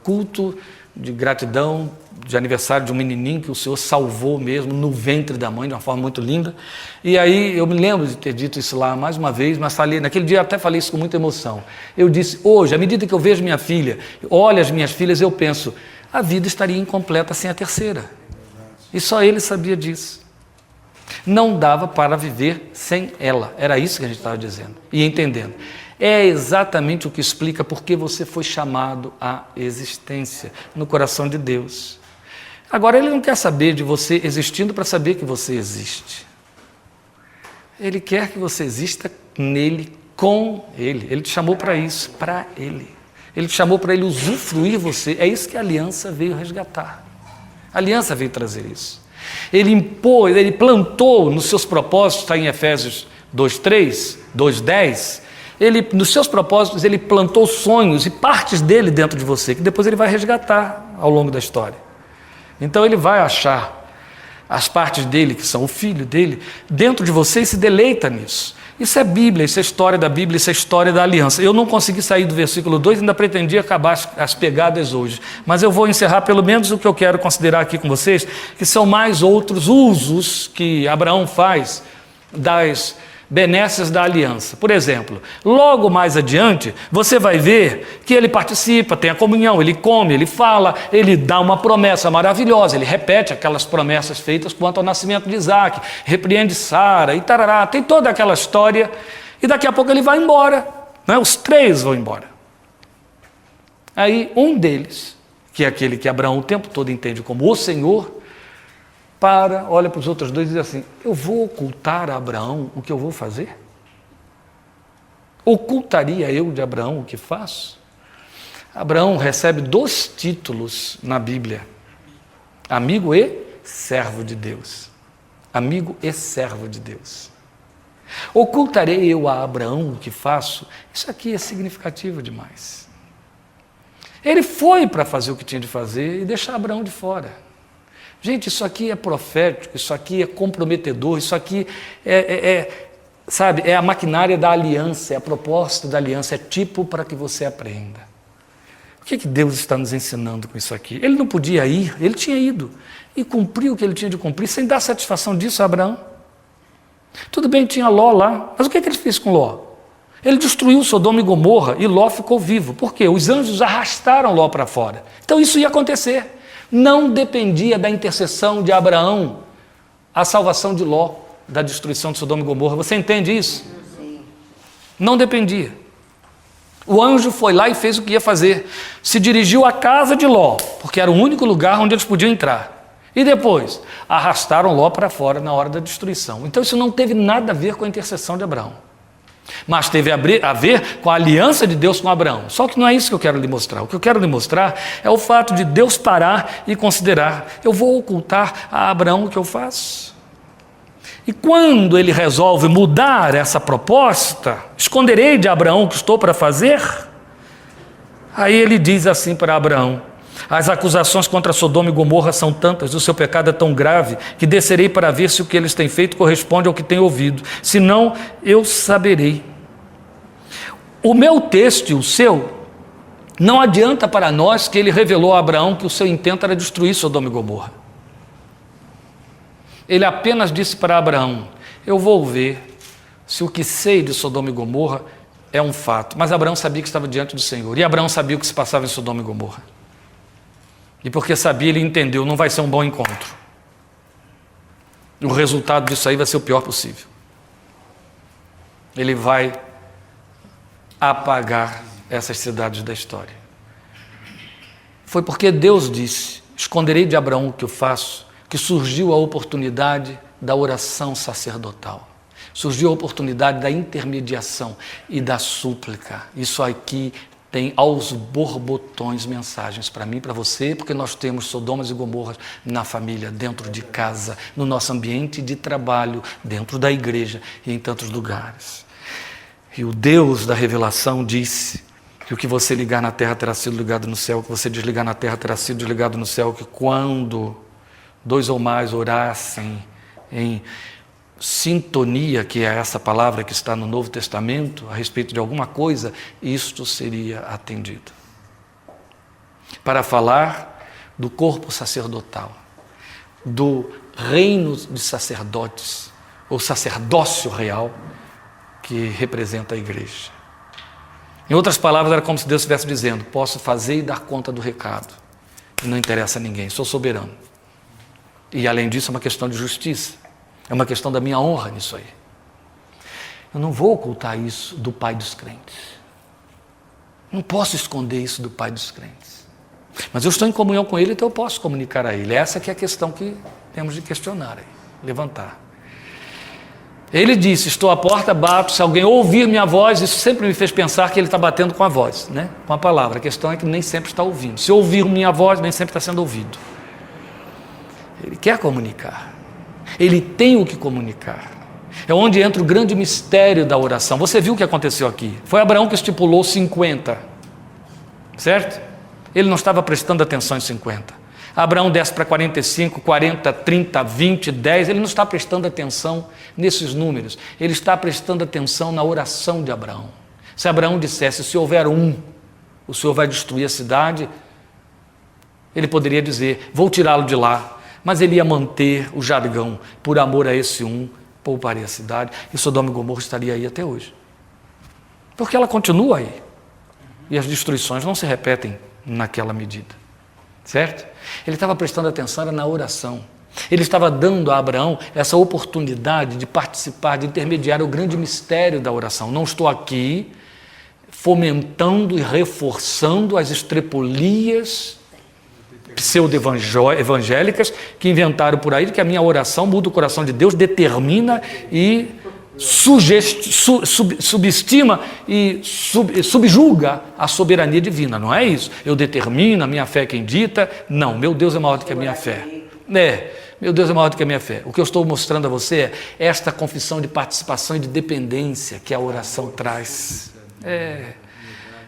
culto de gratidão, de aniversário de um menininho que o Senhor salvou mesmo no ventre da mãe, de uma forma muito linda. E aí eu me lembro de ter dito isso lá mais uma vez, mas falei, naquele dia eu até falei isso com muita emoção. Eu disse: hoje, à medida que eu vejo minha filha, olho as minhas filhas, eu penso, a vida estaria incompleta sem a terceira. E só ele sabia disso. Não dava para viver sem ela. Era isso que a gente estava dizendo e entendendo. É exatamente o que explica por que você foi chamado à existência no coração de Deus. Agora, Ele não quer saber de você existindo para saber que você existe. Ele quer que você exista nele, com Ele. Ele te chamou para isso, para Ele. Ele te chamou para Ele usufruir você. É isso que a aliança veio resgatar. A aliança veio trazer isso. Ele impôs, Ele plantou nos seus propósitos, está em Efésios 2:3, 2:10, nos seus propósitos, Ele plantou sonhos e partes dele dentro de você, que depois Ele vai resgatar ao longo da história. Então Ele vai achar as partes dele, que são o Filho dele, dentro de você e se deleita nisso. Isso é Bíblia, isso é história da Bíblia, isso é história da aliança. Eu não consegui sair do versículo 2, ainda pretendia acabar as pegadas hoje. Mas eu vou encerrar pelo menos o que eu quero considerar aqui com vocês, que são mais outros usos que Abraão faz das benesses da aliança. Por exemplo, logo mais adiante, você vai ver que ele participa, tem a comunhão, ele come, ele fala, ele dá uma promessa maravilhosa, ele repete aquelas promessas feitas quanto ao nascimento de Isaac, repreende Sara e tarará, tem toda aquela história, e daqui a pouco ele vai embora, né? Os três vão embora. Aí um deles, que é aquele que Abraão o tempo todo entende como o Senhor, olha para os outros dois e diz assim: eu vou ocultar a Abraão o que eu vou fazer? Ocultaria eu de Abraão o que faço? Abraão recebe 2 títulos na Bíblia: amigo e servo de Deus. Amigo e servo de Deus. Ocultarei eu a Abraão o que faço? Isso aqui é significativo demais. Ele foi para fazer o que tinha de fazer e deixar Abraão de fora. Gente, isso aqui é profético, isso aqui é comprometedor, isso aqui é a maquinária da aliança, é a proposta da aliança, é tipo para que você aprenda. O que Deus está nos ensinando com isso aqui? Ele não podia ir, ele tinha ido e cumpriu o que ele tinha de cumprir, sem dar satisfação disso a Abraão. Tudo bem, tinha Ló lá, mas o que ele fez com Ló? Ele destruiu Sodoma e Gomorra e Ló ficou vivo. Por quê? Os anjos arrastaram Ló para fora. Então isso ia acontecer. Não dependia da intercessão de Abraão a salvação de Ló, da destruição de Sodoma e Gomorra. Você entende isso? Sim. Não dependia. O anjo foi lá e fez o que ia fazer. Se dirigiu à casa de Ló, porque era o único lugar onde eles podiam entrar. E depois, arrastaram Ló para fora na hora da destruição. Então isso não teve nada a ver com a intercessão de Abraão. Mas teve a ver com a aliança de Deus com Abraão. Só que não é isso que eu quero lhe mostrar. O que eu quero lhe mostrar é o fato de Deus parar e considerar: eu vou ocultar a Abraão o que eu faço? E quando ele resolve mudar essa proposta, esconderei de Abraão o que estou para fazer? Aí ele diz assim para Abraão: as acusações contra Sodoma e Gomorra são tantas, o seu pecado é tão grave, que descerei para ver se o que eles têm feito corresponde ao que tenho ouvido. Senão, eu saberei. O meu texto e o seu, não adianta para nós que ele revelou a Abraão que o seu intento era destruir Sodoma e Gomorra. Ele apenas disse para Abraão: eu vou ver se o que sei de Sodoma e Gomorra é um fato. Mas Abraão sabia que estava diante do Senhor, e Abraão sabia o que se passava em Sodoma e Gomorra. E porque sabia, ele entendeu: não vai ser um bom encontro. O resultado disso aí vai ser o pior possível. Ele vai apagar essas cidades da história. Foi porque Deus disse: esconderei de Abraão o que eu faço, que surgiu a oportunidade da oração sacerdotal. Surgiu a oportunidade da intermediação e da súplica. Isso aqui tem aos borbotões mensagens para mim, para você, porque nós temos Sodomas e Gomorras na família, dentro de casa, no nosso ambiente de trabalho, dentro da igreja e em tantos lugares. E o Deus da revelação disse que o que você ligar na terra terá sido ligado no céu, o que você desligar na terra terá sido desligado no céu, que quando 2 ou mais orassem em sintonia, que é essa palavra que está no Novo Testamento, a respeito de alguma coisa, isto seria atendido. Para falar do corpo sacerdotal, do reino de sacerdotes, ou sacerdócio real, que representa a igreja. Em outras palavras, era como se Deus estivesse dizendo: posso fazer e dar conta do recado, e não interessa a ninguém, sou soberano. E além disso, é uma questão de justiça. É uma questão da minha honra nisso aí. Eu não vou ocultar isso do Pai dos crentes. Não posso esconder isso do Pai dos crentes. Mas eu estou em comunhão com Ele, então eu posso comunicar a Ele. Essa que é a questão que temos de questionar aí, levantar. Ele disse: estou à porta, bato, se alguém ouvir minha voz. Isso sempre me fez pensar que Ele está batendo com a voz, né? Com a palavra. A questão é que nem sempre está ouvindo. Se ouvir minha voz, nem sempre está sendo ouvido. Ele quer comunicar. Ele tem o que comunicar. É onde entra o grande mistério da oração. Você viu o que aconteceu aqui? Foi Abraão que estipulou 50, certo? Ele não estava prestando atenção em 50. Abraão desce para 45, 40, 30, 20, 10. Ele não está prestando atenção nesses números. Ele está prestando atenção na oração de Abraão. Se Abraão dissesse: se houver um, o Senhor vai destruir a cidade, ele poderia dizer: vou tirá-lo de lá. Mas ele ia manter o jargão: por amor a esse um, pouparei a cidade. E Sodoma e Gomorra estaria aí até hoje. Porque ela continua aí. E as destruições não se repetem naquela medida. Certo? Ele estava prestando atenção na oração. Ele estava dando a Abraão essa oportunidade de participar, de intermediar o grande mistério da oração. Não estou aqui fomentando e reforçando as estrepolias pseudo-evangélicas que inventaram por aí, que a minha oração muda o coração de Deus, determina e subestima e subjuga a soberania divina. Não é isso. Eu determino, a minha fé é quem dita. Não, meu Deus é maior do que a minha fé. Meu Deus é maior do que a minha fé. O que eu estou mostrando a você é esta confissão de participação e de dependência que a oração traz.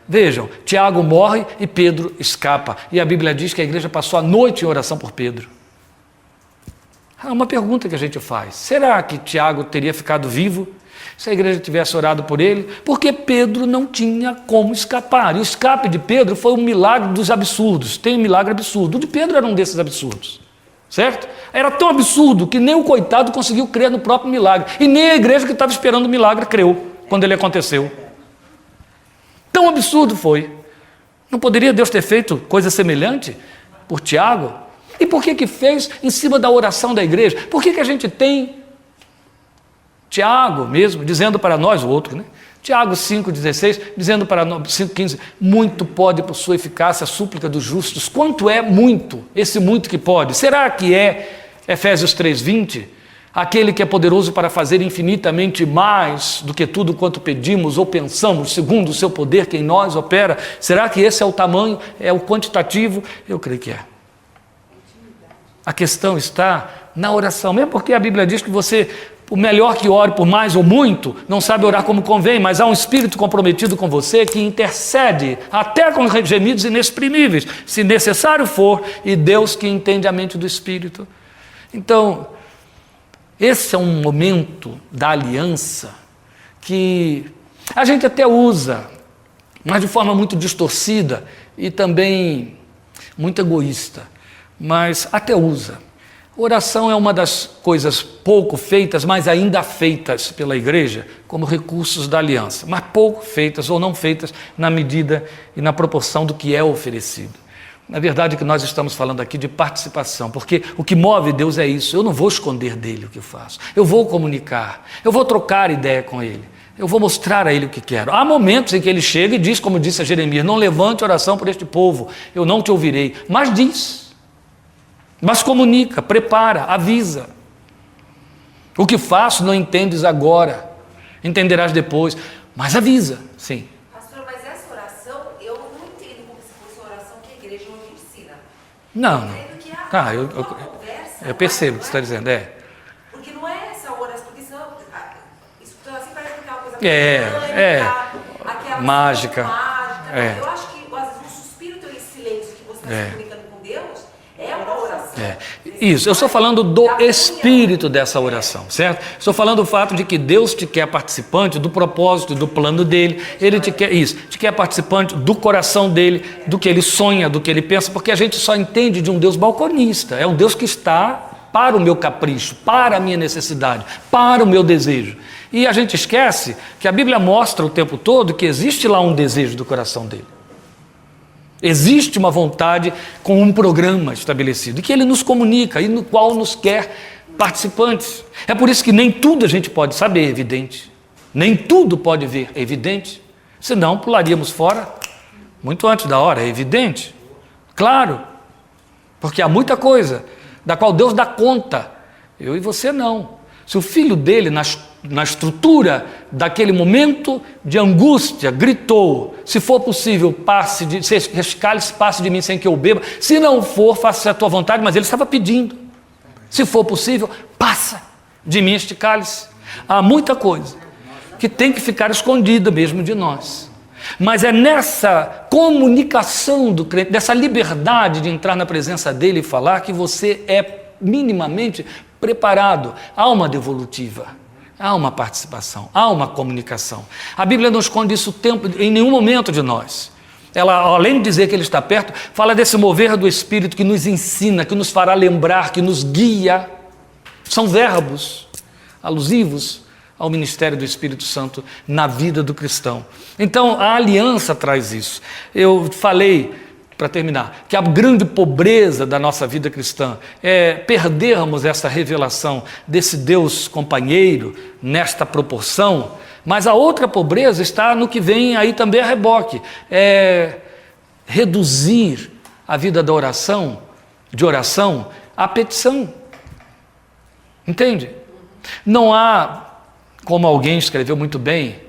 Vejam, Tiago morre e Pedro escapa. E a Bíblia diz que a igreja passou a noite em oração por Pedro. Uma pergunta que a gente faz: será que Tiago teria ficado vivo se a igreja tivesse orado por ele? Porque Pedro não tinha como escapar. E o escape de Pedro foi um milagre dos absurdos. Tem um milagre absurdo. O de Pedro era um desses absurdos. Certo? Era tão absurdo que nem o coitado conseguiu crer no próprio milagre. E nem a igreja que estava esperando o milagre creu quando ele aconteceu. Tão absurdo foi. Não poderia Deus ter feito coisa semelhante por Tiago? E por que fez em cima da oração da igreja? Por que a gente tem Tiago mesmo dizendo para nós, o outro, né? Tiago 5,16, dizendo para nós, 5,15, muito pode por sua eficácia a súplica dos justos. Quanto é muito, esse muito que pode? Será que é Efésios 3,20? Aquele que é poderoso para fazer infinitamente mais do que tudo quanto pedimos ou pensamos, segundo o seu poder que em nós opera. Será que esse é o tamanho, é o quantitativo? Eu creio que é. A questão está na oração, mesmo porque a Bíblia diz que você, por melhor que ore por mais ou muito, não sabe orar como convém, mas há um Espírito comprometido com você que intercede até com gemidos inexprimíveis, se necessário for, e Deus que entende a mente do Espírito. Então, esse é um momento da aliança que a gente até usa, mas de forma muito distorcida e também muito egoísta, mas até usa. Oração é uma das coisas pouco feitas, mas ainda feitas pela igreja, como recursos da aliança, mas pouco feitas ou não feitas na medida e na proporção do que é oferecido. Na verdade, que nós estamos falando aqui de participação, porque o que move Deus é isso. Eu não vou esconder dele o que eu faço, eu vou comunicar, eu vou trocar ideia com ele, eu vou mostrar a ele o que quero. Há momentos em que ele chega e diz, como disse a Jeremias: não levante oração por este povo, eu não te ouvirei, mas diz. Mas comunica, prepara, avisa. O que faço não entendes agora, entenderás depois, mas avisa, sim. Pastor, mas essa oração, eu não entendo como se fosse uma oração que a igreja não ensina. Não. Eu entendo que uma conversa... Eu percebo o que você está dizendo, Porque não é essa oração, porque senão, escutando assim parece que é uma coisa aquela mágica. Eu acho que, às vezes, um suspiro teu em silêncio que você está se comunicando com Deus é uma oração. Isso, eu estou falando do espírito dessa oração, certo? Estou falando do fato de que Deus te quer participante do propósito, do plano dele. Ele te quer participante do coração dele, do que ele sonha, do que ele pensa, porque a gente só entende de um Deus balconista. É um Deus que está para o meu capricho, para a minha necessidade, para o meu desejo. E a gente esquece que a Bíblia mostra o tempo todo que existe lá um desejo do coração dele. Existe uma vontade com um programa estabelecido, e que ele nos comunica e no qual nos quer participantes. É por isso que nem tudo a gente pode saber, é evidente. Nem tudo pode ver, é evidente. Senão pularíamos fora muito antes da hora, é evidente. Claro, porque há muita coisa da qual Deus dá conta, eu e você não. Se o filho dele, na estrutura daquele momento de angústia, gritou: se for possível, cálice passe de mim sem que eu beba, se não for, faça a tua vontade, mas ele estava pedindo, se for possível, passa de mim este cálice. Há muita coisa que tem que ficar escondida mesmo de nós, mas é nessa comunicação do crente, dessa liberdade de entrar na presença dele e falar, que você é minimamente preparado. Há uma devolutiva, há uma participação, há uma comunicação. A Bíblia não esconde isso em nenhum momento de nós. Ela, além de dizer que ele está perto, fala desse mover do Espírito que nos ensina, que nos fará lembrar, que nos guia. São verbos alusivos ao ministério do Espírito Santo na vida do cristão. Então, a aliança traz isso. Eu falei, para terminar, que a grande pobreza da nossa vida cristã é perdermos essa revelação desse Deus companheiro nesta proporção, mas a outra pobreza está no que vem aí também a reboque, é reduzir a vida da oração, de oração, à petição. Entende? Não há, como alguém escreveu muito bem,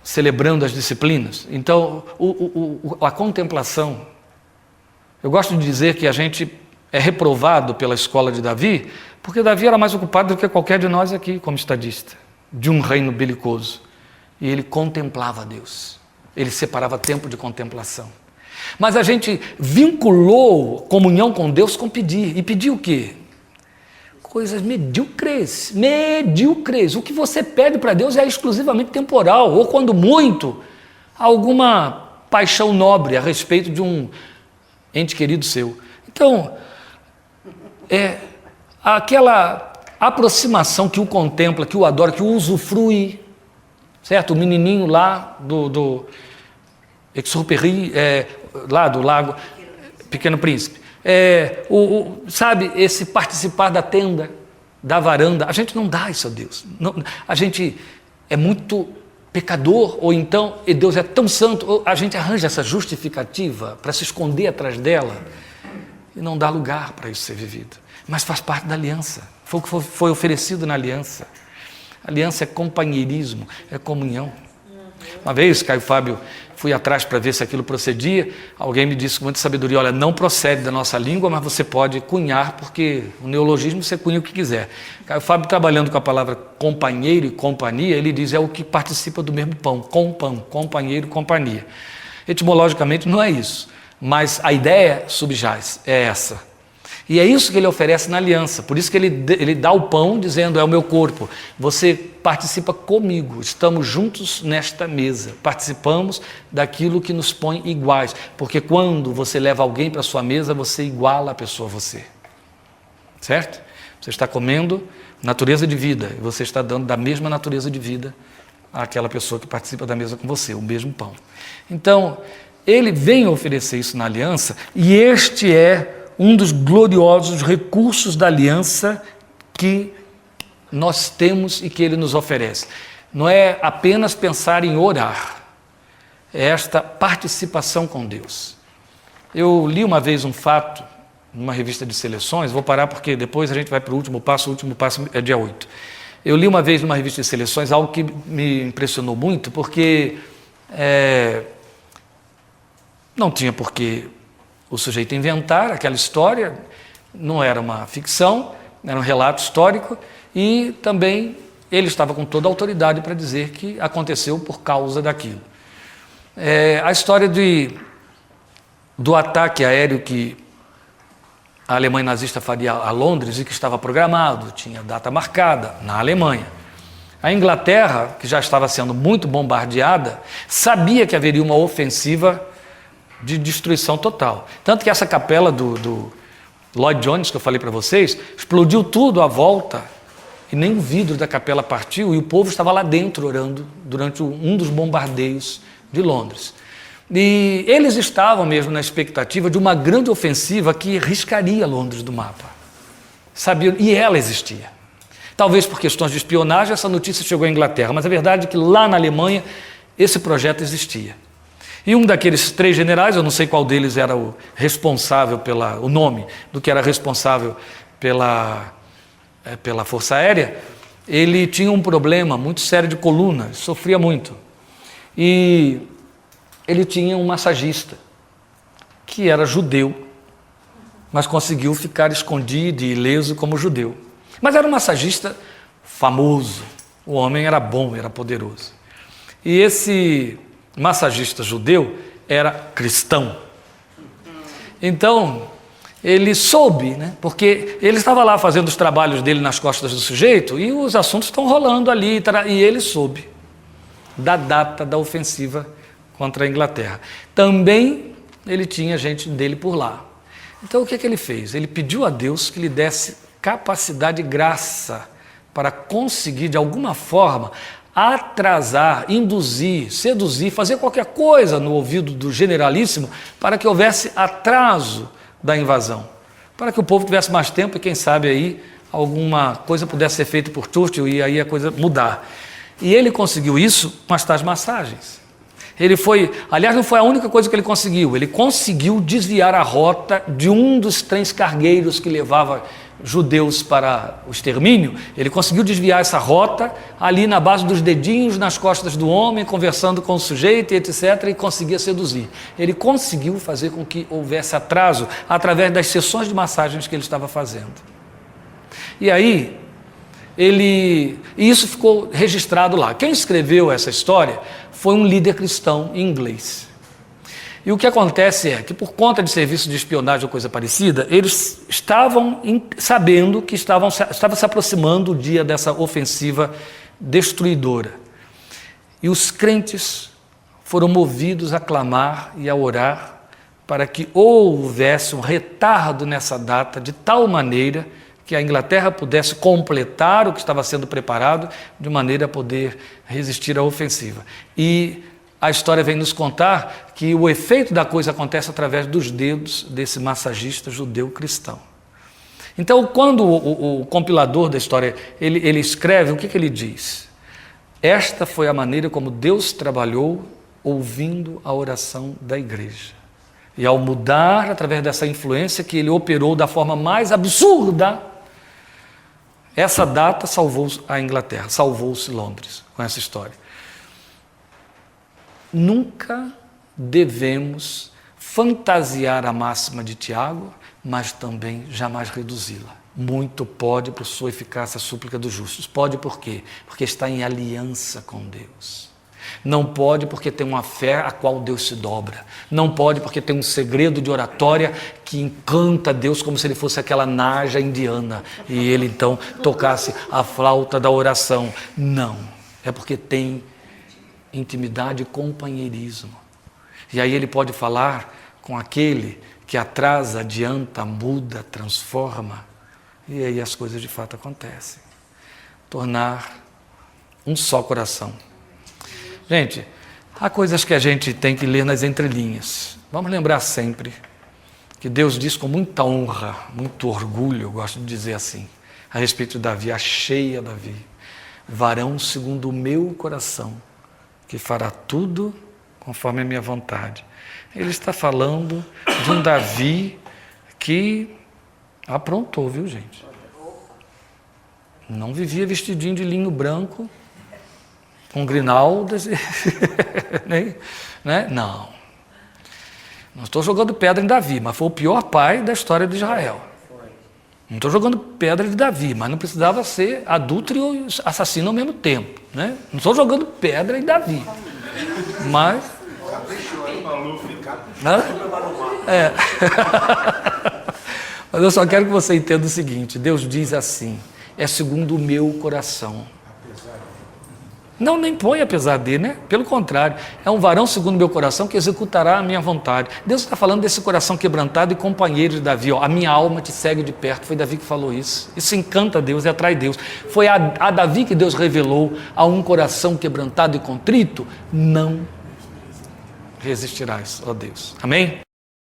celebrando as disciplinas. Então, a contemplação. Eu gosto de dizer que a gente é reprovado pela escola de Davi, porque Davi era mais ocupado do que qualquer de nós aqui, como estadista, de um reino belicoso. E ele contemplava Deus. Ele separava tempo de contemplação. Mas a gente vinculou comunhão com Deus com pedir. E pedir o quê? Coisas medíocres. O que você pede para Deus é exclusivamente temporal, ou quando muito, alguma paixão nobre a respeito de um ente querido seu. Então, aquela aproximação que o contempla, que o adora, que o usufrui, certo? O menininho lá do Exupéry, lá do Lago Pequeno Príncipe. Sabe, esse participar da tenda, da varanda, a gente não dá isso a Deus. Não, a gente é muito pecador, ou então e Deus é tão santo, a gente arranja essa justificativa para se esconder atrás dela e não dá lugar para isso ser vivido. Mas faz parte da aliança, foi o que foi oferecido na aliança. Aliança é companheirismo, é comunhão. Uma vez, Caio Fábio, fui atrás para ver se aquilo procedia, alguém me disse com muita sabedoria: olha, não procede da nossa língua, mas você pode cunhar, porque o neologismo você cunha o que quiser. Caio Fábio, trabalhando com a palavra companheiro e companhia, ele diz: é o que participa do mesmo pão, companheiro, companhia. Etimologicamente não é isso, mas a ideia subjaz, é essa. E é isso que ele oferece na aliança, por isso que ele dá o pão dizendo: é o meu corpo, você participa comigo, estamos juntos nesta mesa, participamos daquilo que nos põe iguais, porque quando você leva alguém para a sua mesa, você iguala a pessoa a você, certo? Você está comendo natureza de vida, e você está dando da mesma natureza de vida àquela pessoa que participa da mesa com você, o mesmo pão. Então, ele vem oferecer isso na aliança, e este é um dos gloriosos recursos da aliança que nós temos e que ele nos oferece. Não é apenas pensar em orar, é esta participação com Deus. Eu li uma vez um fato numa revista de seleções, vou parar porque depois a gente vai para o último passo é dia 8. Eu li uma vez numa revista de seleções algo que me impressionou muito, porque não tinha por que o sujeito inventar aquela história, não era uma ficção, era um relato histórico, e também ele estava com toda a autoridade para dizer que aconteceu por causa daquilo. A história do ataque aéreo que a Alemanha nazista faria a Londres e que estava programado, tinha data marcada na Alemanha. A Inglaterra, que já estava sendo muito bombardeada, sabia que haveria uma ofensiva de destruição total. Tanto que essa capela do Lloyd Jones, que eu falei para vocês, explodiu tudo à volta e nem o vidro da capela partiu e o povo estava lá dentro orando durante um dos bombardeios de Londres. E eles estavam mesmo na expectativa de uma grande ofensiva que riscaria Londres do mapa. Sabiam, e ela existia. Talvez por questões de espionagem essa notícia chegou à Inglaterra, mas a verdade é que lá na Alemanha esse projeto existia. E um daqueles 3 generais, eu não sei qual deles era o responsável o nome do que era responsável pela Força Aérea, ele tinha um problema muito sério de coluna, sofria muito. E ele tinha um massagista, que era judeu, mas conseguiu ficar escondido e ileso como judeu. Mas era um massagista famoso, o homem era bom, era poderoso. E esse massagista judeu era cristão. Então, ele soube, né? Porque ele estava lá fazendo os trabalhos dele nas costas do sujeito e os assuntos estão rolando ali, e ele soube da data da ofensiva contra a Inglaterra. Também ele tinha gente dele por lá. Então o que ele fez? Ele pediu a Deus que lhe desse capacidade e graça para conseguir de alguma forma atrasar, induzir, seduzir, fazer qualquer coisa no ouvido do generalíssimo para que houvesse atraso da invasão, para que o povo tivesse mais tempo e quem sabe aí alguma coisa pudesse ser feita por Churchill e aí a coisa mudar. E ele conseguiu isso com as tais massagens. Aliás, não foi a única coisa que ele conseguiu desviar a rota de um dos trens cargueiros que levava judeus para o extermínio. Ele conseguiu desviar essa rota ali na base dos dedinhos nas costas do homem, conversando com o sujeito, etc., e conseguia seduzir. Ele conseguiu fazer com que houvesse atraso através das sessões de massagens que ele estava fazendo. E aí, e isso ficou registrado lá. Quem escreveu essa história foi um líder cristão inglês. E o que acontece é que, por conta de serviço de espionagem ou coisa parecida, eles estavam sabendo que estava se aproximando o dia dessa ofensiva destruidora. E os crentes foram movidos a clamar e a orar para que houvesse um retardo nessa data de tal maneira que a Inglaterra pudesse completar o que estava sendo preparado de maneira a poder resistir à ofensiva. E a história vem nos contar que o efeito da coisa acontece através dos dedos desse massagista judeu cristão. Então, quando o compilador da história ele escreve, o que ele diz? Esta foi a maneira como Deus trabalhou ouvindo a oração da igreja. E ao mudar, através dessa influência que ele operou da forma mais absurda, essa data salvou a Inglaterra, salvou-se Londres com essa história. Nunca devemos fantasiar a máxima de Tiago, mas também jamais reduzi-la. Muito pode por sua eficácia a súplica dos justos. Pode por quê? Porque está em aliança com Deus. Não pode porque tem uma fé a qual Deus se dobra. Não pode porque tem um segredo de oratória que encanta Deus como se ele fosse aquela naja indiana e ele então tocasse a flauta da oração. Não. É porque tem intimidade e companheirismo. E aí ele pode falar com aquele que atrasa, adianta, muda, transforma. E aí as coisas de fato acontecem. Tornar um só coração. Gente, há coisas que a gente tem que ler nas entrelinhas. Vamos lembrar sempre que Deus diz com muita honra, muito orgulho, eu gosto de dizer assim, a respeito de Davi, achei a Davi, varão segundo o meu coração, que fará tudo conforme a minha vontade. Ele está falando de um Davi que Aprontou, viu, gente? Não vivia vestidinho de linho branco, com grinaldas, né? Não. Não estou jogando pedra em Davi, mas foi o pior pai da história de Israel. Não estou jogando pedra de Davi, mas não precisava ser adúltero e assassino ao mesmo tempo, né? Não estou jogando pedra em Davi, mas... É. Mas eu só quero que você entenda o seguinte, Deus diz assim, é segundo o meu coração. Não, nem põe apesar de, né? Pelo contrário, é um varão segundo o meu coração que executará a minha vontade. Deus está falando desse coração quebrantado e companheiro de Davi. Ó, a minha alma te segue de perto. Foi Davi que falou isso. Isso encanta Deus e atrai Deus. Foi a Davi que Deus revelou a um coração quebrantado e contrito. Não resistirás, ó Deus. Amém?